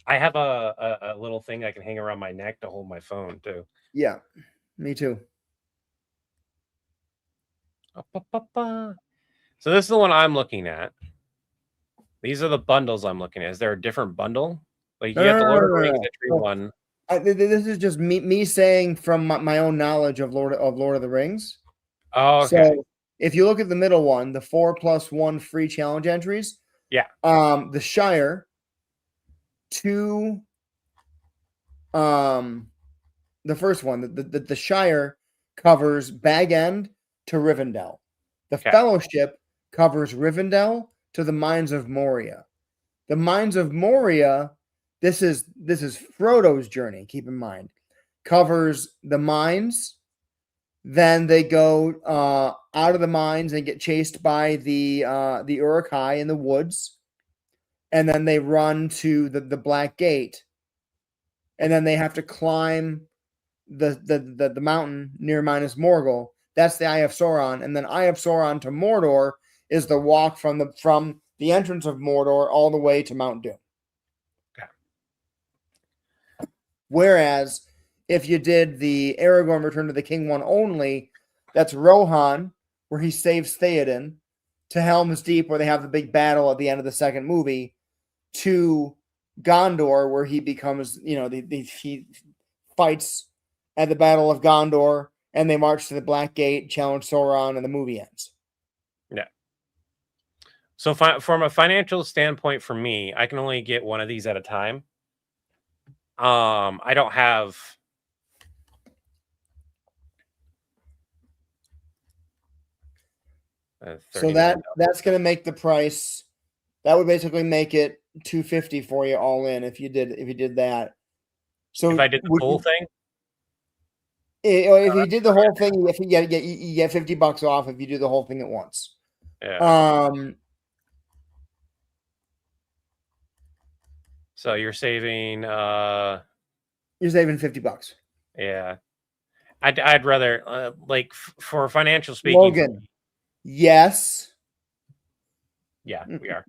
I have a little thing I can hang around my neck to hold my phone too. Yeah, me too. So this is the one I'm looking at. These are the bundles I'm looking at. Is there a different bundle? Like you have the Lord of the Rings entry one. This is just me saying from my own knowledge of Lord of the Rings. Oh, okay. So if you look at the middle one, the 4+1 free challenge entries, Yeah. The Shire, 2, the first one, the Shire covers Bag End to Rivendell. The Fellowship covers Rivendell to the Mines of Moria. The Mines of Moria, this is Frodo's journey, keep in mind, covers the mines. Then they go out of the mines and get chased by the Uruk-hai in the woods, and then they run to the Black Gate, and then they have to climb the mountain near Minas Morgul. That's the Eye of Sauron, and then Eye of Sauron to Mordor is the walk from the entrance of Mordor all the way to Mount Doom. Okay. Whereas if you did the Aragorn Return to the King one only, that's Rohan, where he saves Theoden, to Helm's Deep, where they have the big battle at the end of the second movie, to Gondor, where he becomes, you know, he fights at the Battle of Gondor, and they march to the Black Gate, challenge Sauron, and the movie ends. Yeah. So from a financial standpoint, for me, I can only get one of these at a time. I don't have. So that's going to make the price. That would basically make it $250 for you all in if you did that. So if I did the whole thing, if you did the whole thing, you get $50 off if you do the whole thing at once. Yeah. So you're saving. You're saving $50. Yeah. I'd rather like for financial speaking. Logan, yes. Yeah, we are.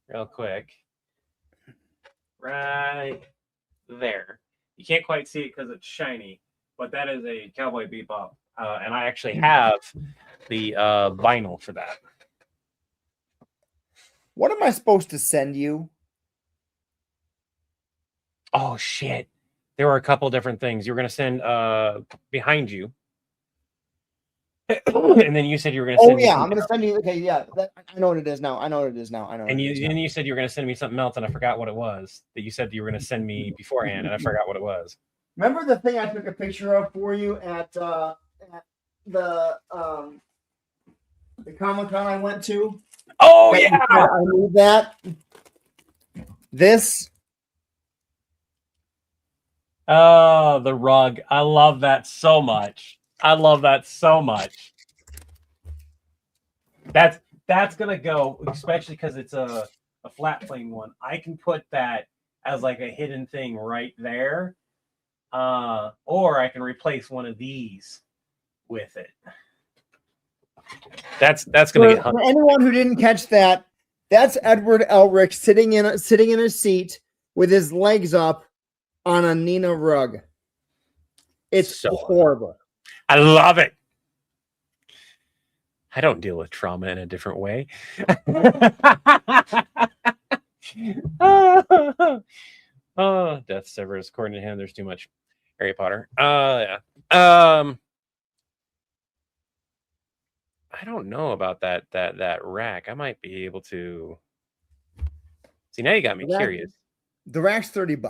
Real quick. Right there. You can't quite see it because it's shiny, but that is a Cowboy Bebop. And I actually have the vinyl for that. What am I supposed to send you? Oh, shit. There were a couple different things. You were going to send behind you. And then you said you were going to send me. I'm going to send you. Okay, yeah. I know what it is now. And you said you were going to send me something else, and I forgot what it was. That you said you were going to send me beforehand, and I forgot what it was. Remember the thing I took a picture of for you at the Comic-Con I went to? Oh, yeah! I need that. This. Oh, the rug. I love that so much. That's gonna go, especially because it's a flat plane one. I can put that as like a hidden thing right there. Or I can replace one of these with it. That's gonna get for anyone who didn't catch that. That's Edward Elric sitting in a seat with his legs up on a Nina rug. It's so horrible. I love it. I don't deal with trauma in a different way. Death Severs. According to him, there's too much Harry Potter. Yeah. I don't know about that rack. I might be able to see. Now you got me curious. The rack's $30.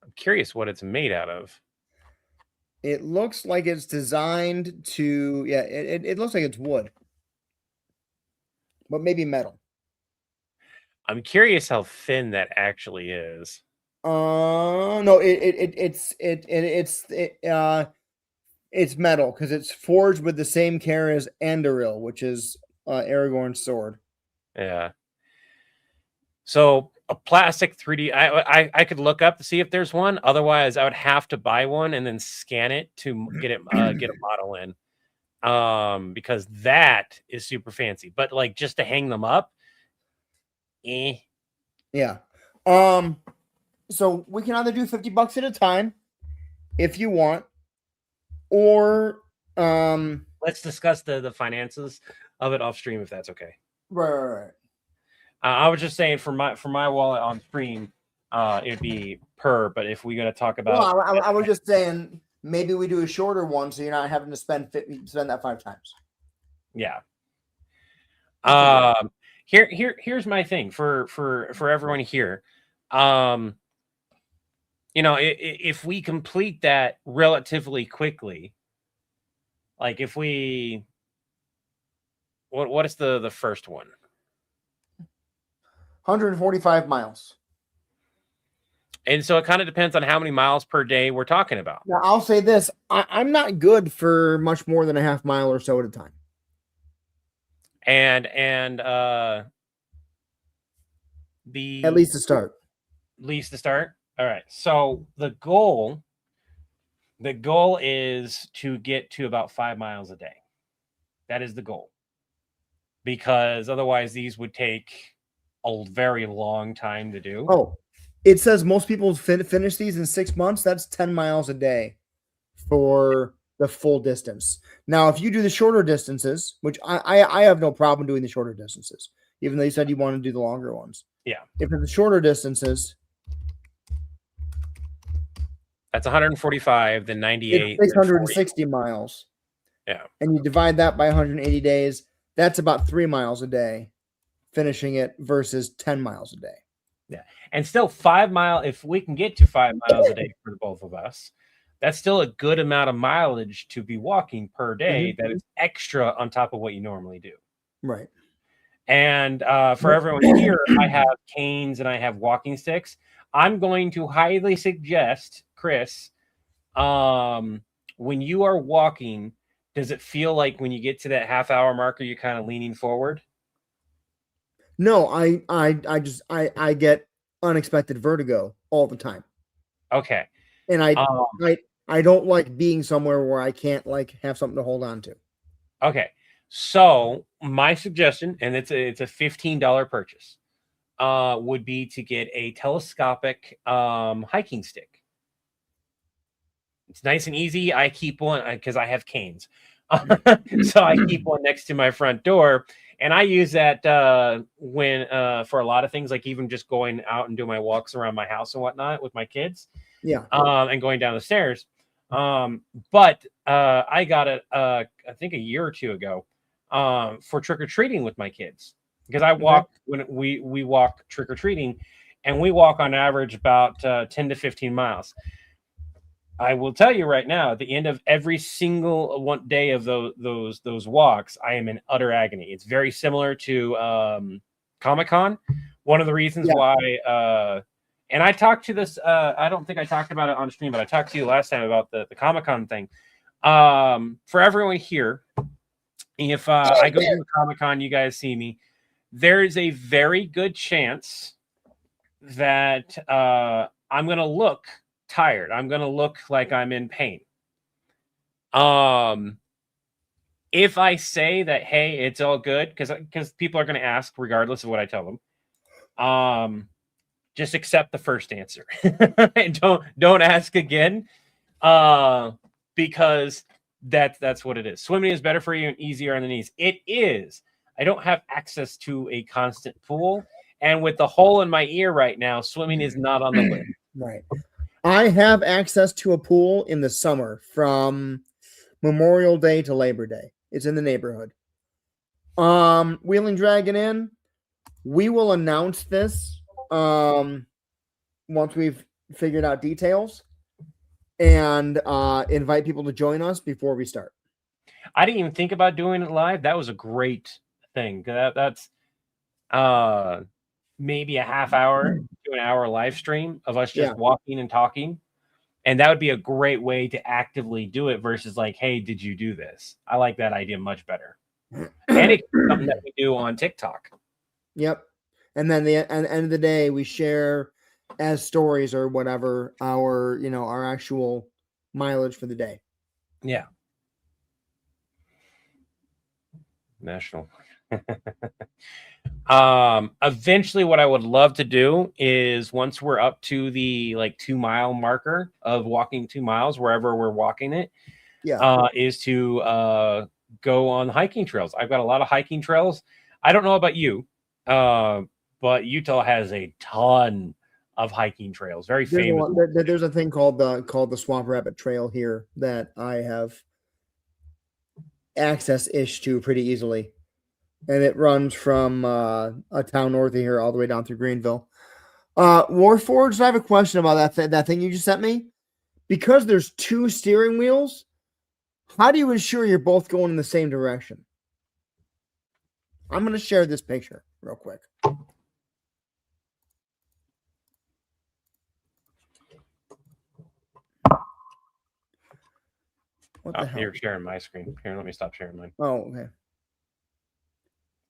I'm curious what it's made out of. It looks like it's designed to, yeah, it looks like it's wood, but maybe metal. I'm curious how thin that actually is. No, it's metal because it's forged with the same care as Anduril, which is Aragorn's sword. Yeah. So a plastic 3D. I could look up to see if there's one. Otherwise, I would have to buy one and then scan it to get a model in. Because that is super fancy. But like just to hang them up, Yeah. So we can either do $50 at a time if you want, or let's discuss the finances of it off stream if that's okay. Right. I was just saying for my wallet on stream, it'd be per. But if we're gonna talk about, well, I was just saying maybe we do a shorter one so you're not having to spend that 5 times. Yeah. Here's my thing for everyone here. You know, if we complete that relatively quickly, like if we, what is the first one? 145 miles. And so it kind of depends on how many miles per day we're talking about. Now, I'll say this. I'm not good for much more than a half mile or so at a time. And at least to start. All right. So the goal is to get to about 5 miles a day. That is the goal. Because otherwise these would take a very long time to do. Oh, it says most people finish these in 6 months. That's 10 miles a day for the full distance. Now, if you do the shorter distances, which I have no problem doing the shorter distances, even though you said you want to do the longer ones. Yeah. If it's the shorter distances, that's 145, then 98. 660 miles. Yeah. And you divide that by 180 days, that's about 3 miles a day, finishing it versus 10 miles a day. Yeah. And still 5 miles, if we can get to 5 miles a day for the both of us, that's still a good amount of mileage to be walking per day. That is extra on top of what you normally do. Right. And for everyone here, I have canes and I have walking sticks. I'm going to highly suggest, Chris, when you are walking, does it feel like when you get to that half hour marker, you're kind of leaning forward? No, I get unexpected vertigo all the time. Okay. And I don't like being somewhere where I can't like have something to hold on to. Okay. So my suggestion, and it's a $15 purchase, would be to get a telescopic hiking stick. It's nice and easy. I keep one because I have canes. So I keep one next to my front door. And I use that when for a lot of things, like even just going out and doing my walks around my house and whatnot with my kids. Yeah. And going down the stairs. But I got it, I think a year or two ago, for trick-or-treating with my kids. Because I walk when we walk trick-or-treating, and we walk on average about 10 to 15 miles. I will tell you right now, at the end of every single one day of those walks, I am in utter agony. It's very similar to Comic-Con. One of the reasons why, and I talked to this, I don't think I talked about it on stream, but I talked to you last time about the Comic-Con thing. For everyone here, if I go to Comic-Con, you guys see me, there is a very good chance that I'm going to look tired. I'm going to look like I'm in pain. If I say that, hey, it's all good, because people are going to ask regardless of what I tell them, just accept the first answer and don't ask again, because that's what it is. Swimming is better for you and easier on the knees. It is. I don't have access to a constant pool, and with the hole in my ear right now, swimming is not on the list. Right. I have access to a pool in the summer from Memorial Day to Labor Day. It's in the neighborhood. Wheeling Dragon Inn, we will announce this once we've figured out details and invite people to join us before we start. I didn't even think about doing it live. That was a great thing. That's maybe a half hour to an hour live stream of us just walking and talking. And that would be a great way to actively do it versus like, hey, did you do this? I like that idea much better. And it's something that we do on TikTok. Yep. And then at the end of the day, we share as stories or whatever our actual mileage for the day. Yeah. National. Eventually what I would love to do is once we're up to the like 2 mile marker of walking 2 miles wherever we're walking it, is to go on hiking trails. I've got a lot of hiking trails. I don't know about you, but Utah has a ton of hiking trails. Very famous. There's a thing called the Swamp Rabbit Trail here that I have access-ish to pretty easily. And it runs from a town north of here all the way down through Greenville. Warforged, I have a question about that thing you just sent me. Because there's 2 steering wheels, how do you ensure you're both going in the same direction? I'm going to share this picture real quick. What the hell? You're sharing my screen. Here, let me stop sharing mine. Oh, okay.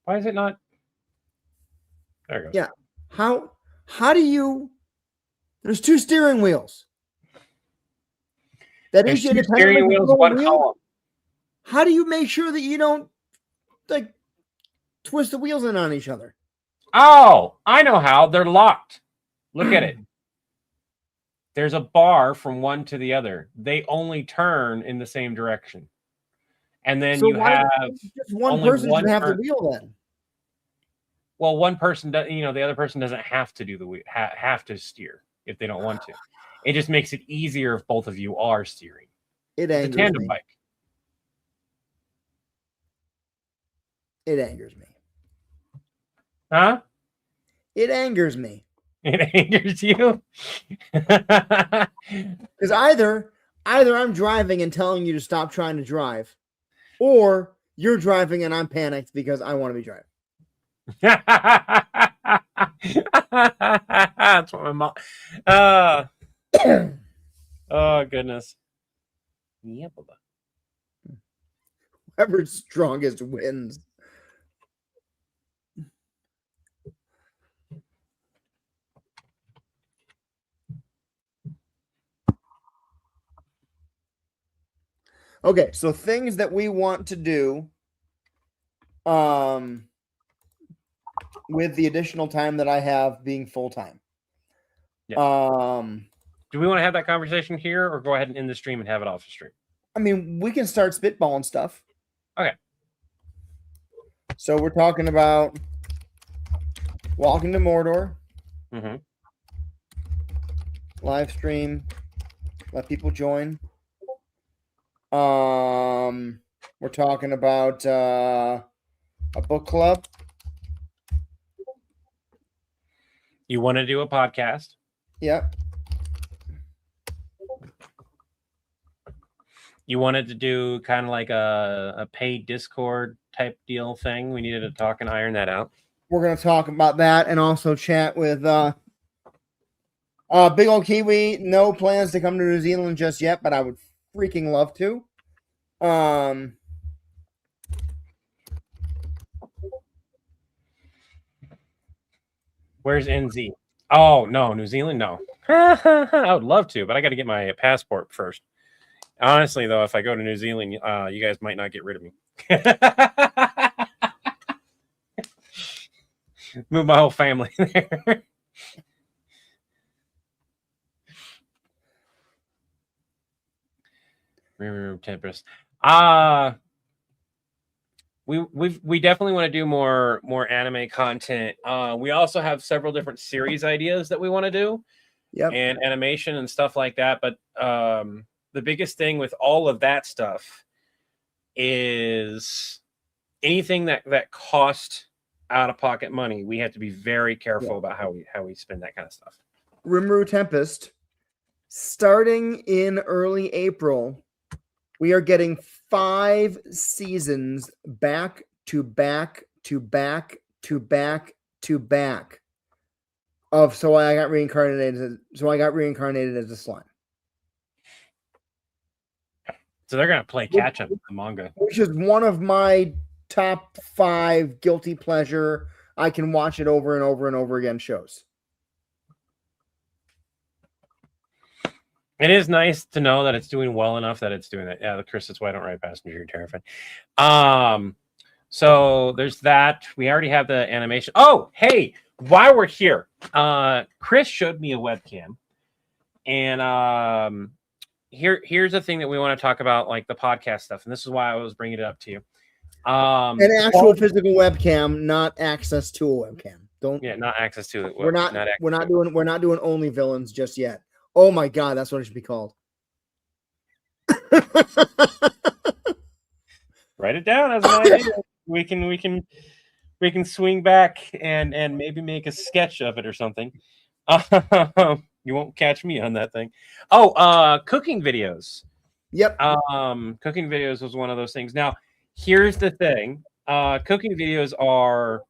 Why is it not? There it goes. Yeah. How do you... There's 2 steering wheels. There's 2 steering wheels, 1 column. How do you make sure that you don't like twist the wheels in on each other? Oh, I know how. They're locked. Look at it. There's a bar from one to the other. They only turn in the same direction. And then you have just one person should have the wheel then. Well, one person does, the other person doesn't have to do the wheel, have to steer if they don't want to. It just makes it easier if both of you are steering. It's a tandem bike. It angers me. Huh? It angers me. It angers you? Because either I'm driving and telling you to stop trying to drive, or you're driving and I'm panicked because I want to be driving. That's what my mom. Oh goodness. Yeah, whoever's strongest wins. Okay, so things that we want to do with the additional time that I have being full-time. Yeah. Do we want to have that conversation here or go ahead and end the stream and have it off the stream? I mean, we can start spitballing stuff. Okay. So we're talking about walking to Mordor. Mm-hmm. Live stream. Let people join. We're talking about a book club. You want to do a podcast? Yep. You wanted to do kind of like a paid Discord type deal thing. We needed to talk and iron that out. We're going to talk about that and also chat with Big Old Kiwi. No plans to come to New Zealand just yet, but I would freaking love to. Where's NZ? Oh, no, New Zealand? No. I would love to, but I got to get my passport first. Honestly, though, if I go to New Zealand, you guys might not get rid of me. Move my whole family there. Tempest. We definitely want to do more anime content. We also have several different series ideas that we want to do. Yep. and animation and stuff like that. But the biggest thing with all of that stuff is anything that cost out of pocket money. We have to be very careful about how we spend that kind of stuff. Rimuru Tempest, starting in early April, we are getting 5 seasons back to back to back to back to back of So I Got Reincarnated as a Slime. So they're gonna play catch up with the manga, which is one of my top 5 guilty pleasure. I can watch it over and over and over again shows. It is nice to know that it's doing well enough that it's doing that. Yeah, Chris, that's why I don't write Passenger. You're terrified. So there's that. We already have the animation. Oh, hey, while we're here, Chris showed me a webcam, and here's the thing that we want to talk about, like the podcast stuff, and this is why I was bringing it up to you. An actual physical webcam, not access to a webcam. Not access to it. We're not doing only villains just yet. Oh my god, that's what it should be called. Write it down as an idea. We can swing back and maybe make a sketch of it or something. You won't catch me on that thing. Oh, cooking videos. Yep. Cooking videos was one of those things. Now, here's the thing. Cooking videos are,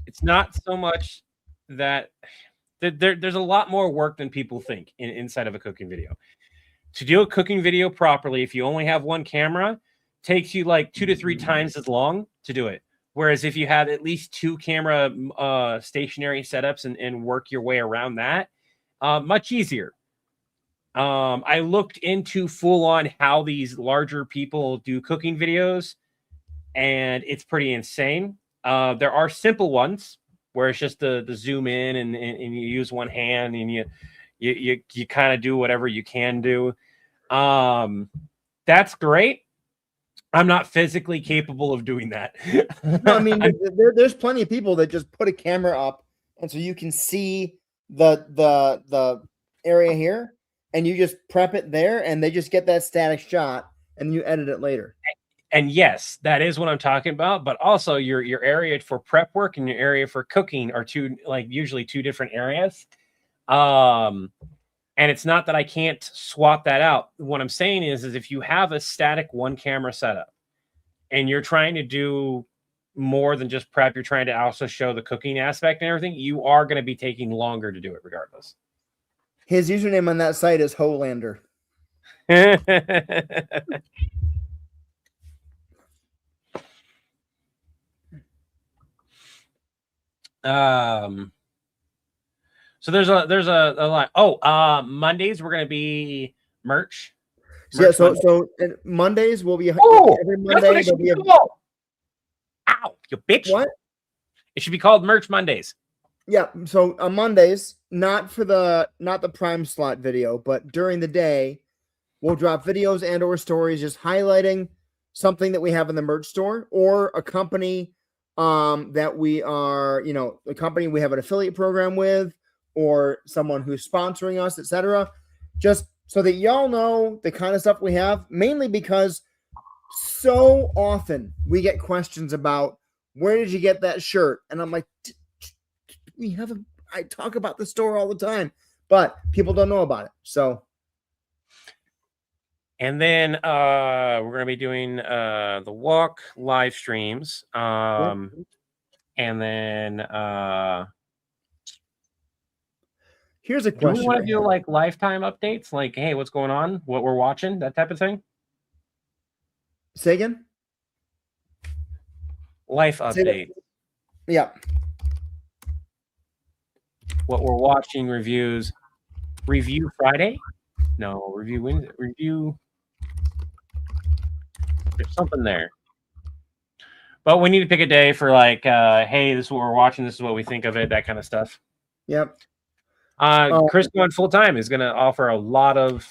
it's not so much that there's a lot more work than people think inside of a cooking video. To do a cooking video properly, if you only have one camera, takes you like 2 to 3 times as long to do it. Whereas if you have at least 2 camera stationary setups and work your way around that, much easier. I looked into full on how these larger people do cooking videos, and it's pretty insane. There are simple ones where it's just the zoom in and you use one hand and you kind of do whatever you can do. That's great. I'm not physically capable of doing that. No, I mean, there's plenty of people that just put a camera up, and so you can see the area here, and you just prep it there, and they just get that static shot, and you edit it later. And yes, that is what I'm talking about. But also, your area for prep work and your area for cooking are usually two different areas. And it's not that I can't swap that out. What I'm saying is if you have a static 1 camera setup and you're trying to do more than just prep, you're trying to also show the cooking aspect and everything, you are going to be taking longer to do it regardless. His username on that site is Holander. So there's a line. Oh, Mondays we're gonna be merch. Yeah, so Mondays will be every Monday. There'll be Ow, you bitch! What? It should be called Merch Mondays. Yeah. So on Mondays, not the prime slot video, but during the day, we'll drop videos and or stories just highlighting something that we have in the merch store or a company that we are, a company we have an affiliate program with, or someone who's sponsoring us, etc. Just so that y'all know the kind of stuff we have, mainly because so often we get questions about where did you get that shirt? And I'm like, I talk about the store all the time, but people don't know about it. So. And then we're going to be doing the walk live streams. And then here's a question. Do we want to do like lifetime updates? Like, hey, what's going on? What we're watching? That type of thing? Say again? Life update. Yeah. What we're watching, reviews. Review Friday? No, review Wednesday. Review. There's something there. But we need to pick a day for like, hey, this is what we're watching. This is what we think of it. That kind of stuff. Yep. Chris going full time is going to offer a lot of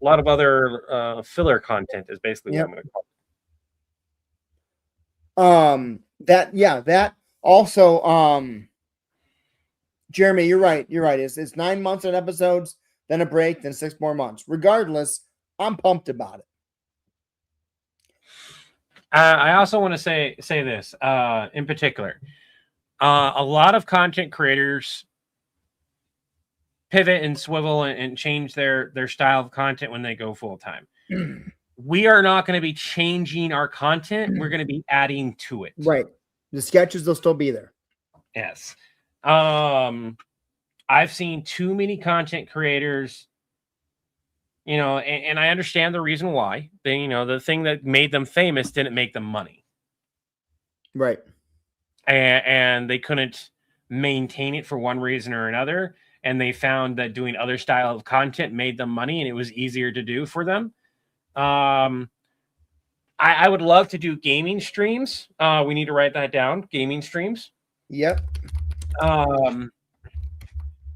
other filler content. Is basically what I'm going to call it. That also Jeremy, you're right. You're right. It's 9 months on episodes, then a break, then 6 more months. Regardless, I'm pumped about it. I also want to say this in particular. A lot of content creators pivot and swivel and change their style of content when they go full time. We are not going to be changing our content. We're going to be adding to it. Right. The sketches will still be there. Yes. I've seen too many content creators, you know, and I understand the reason why. They, you know, the thing that made them famous didn't make them money. Right. And they couldn't maintain it for one reason or another. And they found that doing other style of content made them money and it was easier to do for them. I would love to do gaming streams. We need to write that down. Gaming streams. Yep.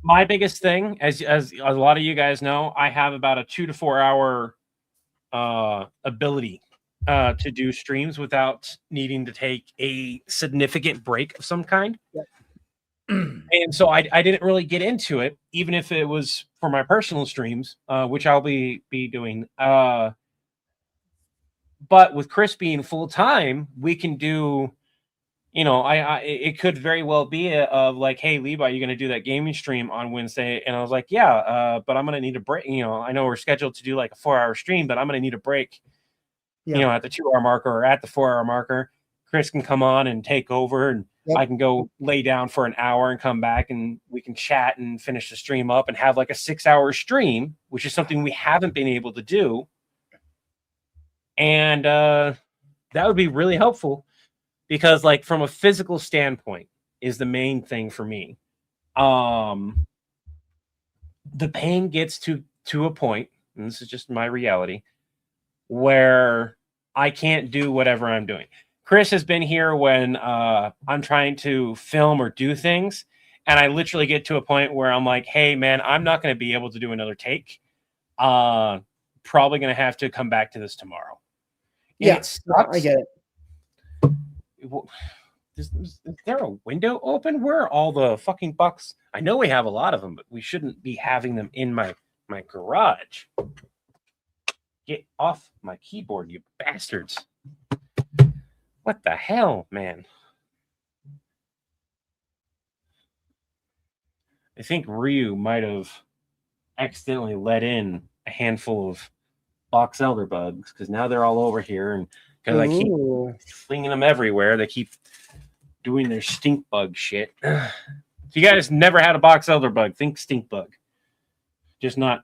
My biggest thing, as a lot of you guys know, I have about a 2 to 4 hour ability to do streams without needing to take a significant break of some kind. Yep. And so I didn't really get into it, even if it was for my personal streams, which I'll be doing. But with Chris being full time, we can do, you know, it could very well be of like, hey, Levi, you're going to do that gaming stream on Wednesday. And I was like, yeah, but I'm going to need a break. You know, I know we're scheduled to do like a 4-hour stream, but I'm going to need a break, you know, at the 2-hour marker or at the 4-hour marker. Chris can come on and take over and I can go lay down for an hour and come back and we can chat and finish the stream up and have like a 6-hour stream, which is something we haven't been able to do. And that would be really helpful because, like, from a physical standpoint is the main thing for me. The pain gets to a point, and this is just my reality, where I can't do whatever I'm doing. Chris has been here when I'm trying to film or do things, and I literally get to a point where I'm like, hey, man, I'm not going to be able to do another take. Probably going to have to come back to this tomorrow. Yes, I get it. Is there a window open? Where are all the fucking bucks? I know we have a lot of them, but we shouldn't be having them in my garage. Get off my keyboard, you bastards. What the hell, man? I think Ryu might have accidentally let in a handful of box elder bugs because now they're all over here, and because I keep flinging them everywhere, they keep doing their stink bug shit. If you guys never had a box elder bug, think stink bug, just not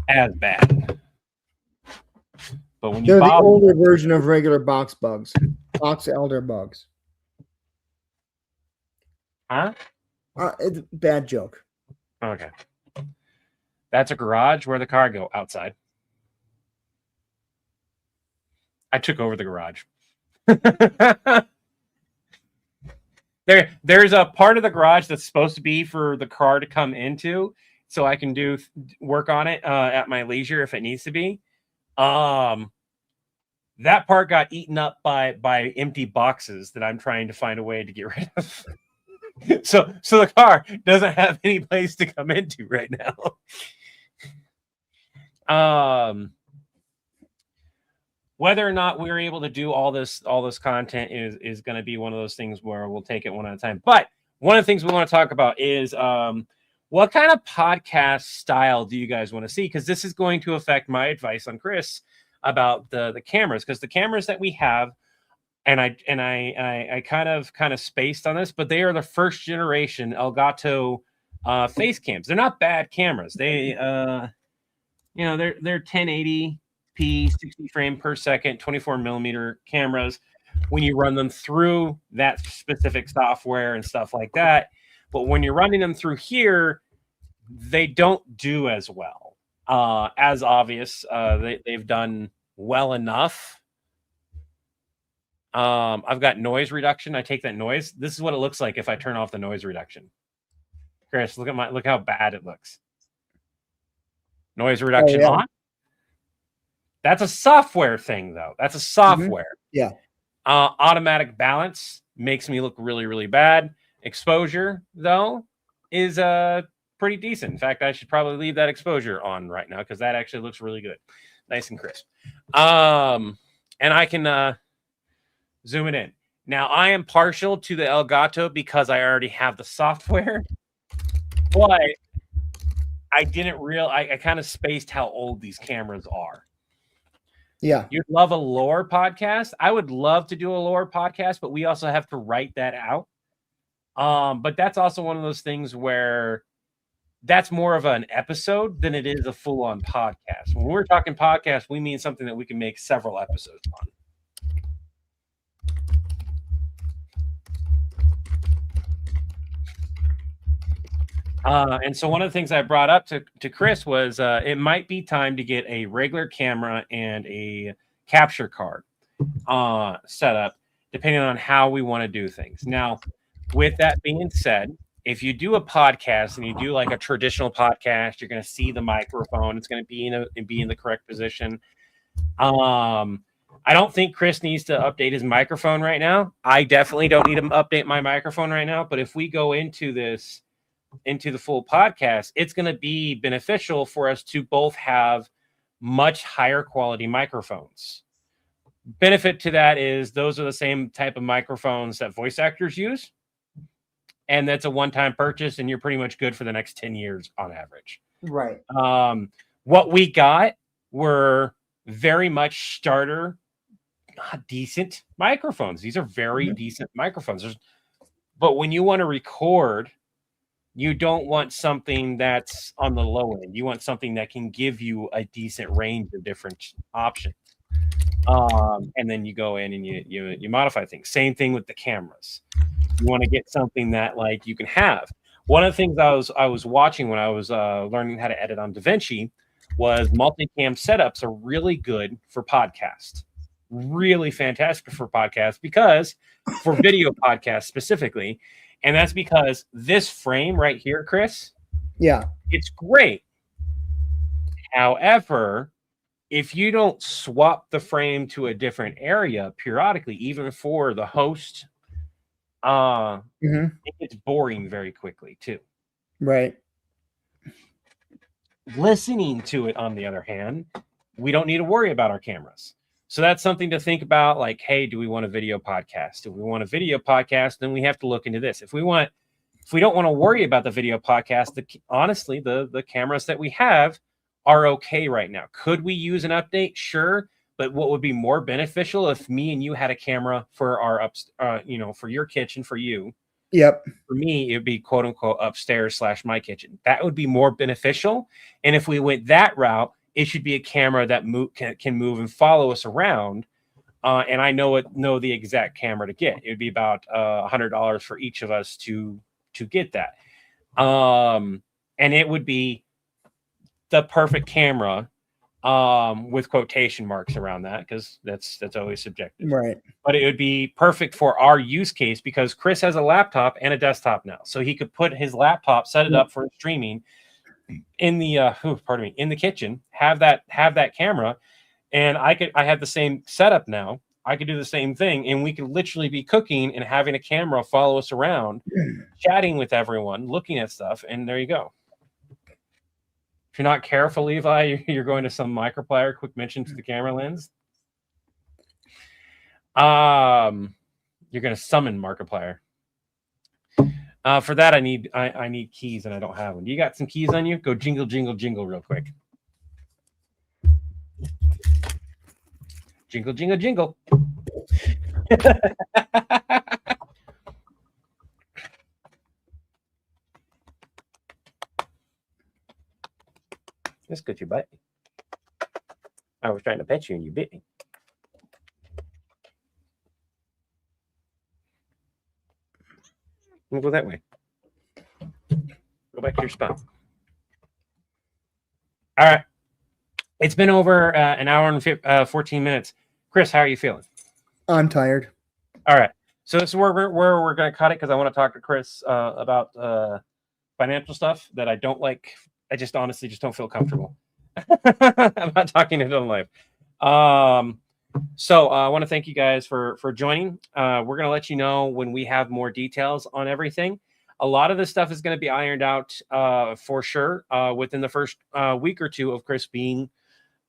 as bad. But when they're the older version of regular box bugs, box elder bugs. Huh? It's a bad joke. Okay. That's a garage. Where'd the car go? Outside. I took over the garage. There's a part of the garage that's supposed to be for the car to come into, so I can do work on it at my leisure if it needs to be. That part got eaten up by empty boxes that I'm trying to find a way to get rid of. So the car doesn't have any place to come into right now. Whether or not we're able to do all this content is going to be one of those things where we'll take it one at a time. But one of the things we want to talk about is what kind of podcast style do you guys want to see? Because this is going to affect my advice on Chris about the cameras. Because the cameras that we have, and I kind of spaced on this, but they are the first generation Elgato face cams. They're not bad cameras. They they're 1080p, 60 frame per second, 24 millimeter cameras when you run them through that specific software and stuff like that. But when you're running them through here, they don't do as well. As obvious, they've done well enough. I've got noise reduction. I take that noise. This is what it looks like if I turn off the noise reduction. Chris, look how bad it looks. Noise reduction on. That's a software thing, though. That's a software. Yeah. Automatic balance makes me look really, really bad. Exposure, though, is pretty decent. In fact, I should probably leave that exposure on right now because that actually looks really good. Nice and crisp. And I can zoom it in. Now, I am partial to the Elgato because I already have the software, but I didn't I kind of spaced how old these cameras are. Yeah. You'd love a lore podcast. I would love to do a lore podcast, but we also have to write that out. But that's also one of those things where that's more of an episode than it is a full-on podcast. When we're talking podcast, we mean something that we can make several episodes on. And so one of the things I brought up to Chris was it might be time to get a regular camera and a capture card set up, depending on how we want to do things. Now, with that being said, if you do a podcast and you do like a traditional podcast, you're going to see the microphone. It's going to be in the correct position. I don't think Chris needs to update his microphone right now. I definitely don't need to update my microphone right now. But if we go into the full podcast, it's going to be beneficial for us to both have much higher quality microphones. Benefit to that is those are the same type of microphones that voice actors use. And that's a one-time purchase, and you're pretty much good for the next 10 years on average. Right. What we got were very much starter, decent microphones. These are very decent microphones. But when you want to record, you don't want something that's on the low end. You want something that can give you a decent range of different options. And then you go in and you modify things. Same thing with the cameras. You want to get something that like you can have. One of the things I was watching when I was learning how to edit on DaVinci was multicam setups are really good for podcasts. Really fantastic for podcasts because for video podcasts specifically. And that's because this frame right here, Chris, it's great. However, if you don't swap the frame to a different area periodically, even for the host, it gets boring very quickly too. Right. Listening to it, on the other hand, we don't need to worry about our cameras. So that's something to think about. Like, hey, do we want a video podcast? If we want a video podcast, then we have to look into this. If we don't want to worry about the video podcast, honestly, the cameras that we have are okay right now. Could we use an update? Sure. But what would be more beneficial if me and you had a camera for our for your kitchen, for you. Yep. For me, it would be quote unquote upstairs / my kitchen. That would be more beneficial. And if we went that route, it should be a camera that can move and follow us around. And I know the exact camera to get. It would be about $100 for each of us to get that. And it would be the perfect camera. With quotation marks around that, because that's always subjective, right? But it would be perfect for our use case because Chris has a laptop and a desktop now, so he could put his laptop, set it up for streaming in the in the kitchen, have that camera, and I have the same setup now. I could do the same thing, and we could literally be cooking and having a camera follow us around, chatting with everyone, looking at stuff, and there you go. If you're not careful, Levi, you're going to some microplier. Quick mention to the camera lens. You're going to summon Markiplier. For that, I need keys, and I don't have them. You got some keys on you? Go jingle, jingle, jingle real quick. Jingle, jingle, jingle. That's good you bite me. I was trying to pet you and you bit me. We'll go that way. Go back to your spot. All right. It's been over an hour and 14 minutes. Chris, how are you feeling? I'm tired. All right. So this is where we're going to cut it because I want to talk to Chris about financial stuff that I don't like. I just honestly just don't feel comfortable about talking to him in life. So I want to thank you guys for joining. We're going to let you know when we have more details on everything. A lot of this stuff is going to be ironed out for sure within the first week or two of Chris being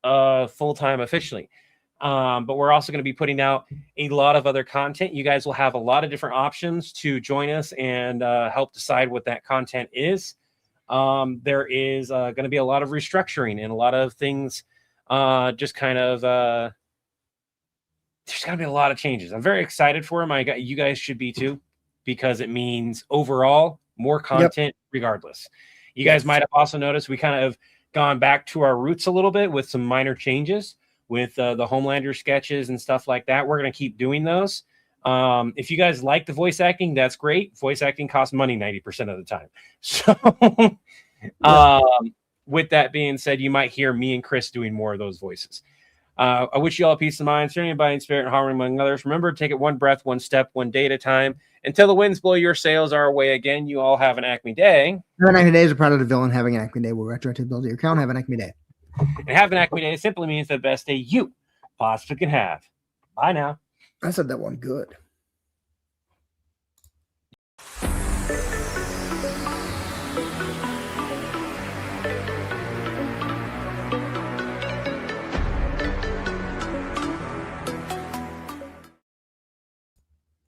full-time officially. But we're also going to be putting out a lot of other content. You guys will have a lot of different options to join us and help decide what that content is. There is going to be a lot of restructuring and a lot of things just kind of there's going to be a lot of changes. I'm very excited for them. You guys should be too, because it means overall more content regardless. You guys might have also noticed we kind of gone back to our roots a little bit with some minor changes with the Homelander sketches and stuff like that. We're going to keep doing those. If you guys like the voice acting, that's great. Voice acting costs money 90% of the time. So with that being said, you might hear me and Chris doing more of those voices. I wish you all peace of mind, serenity, body, and spirit, and harmony among others. Remember, take it one breath, one step, one day at a time. Until the winds blow your sails our way again, you all have an Acme day. Have an Acme day is a product of villain having an Acme day. We'll retroactive build your account. Have an Acme day. And have an Acme day simply means the best day you possibly can have. Bye now. I said that one good.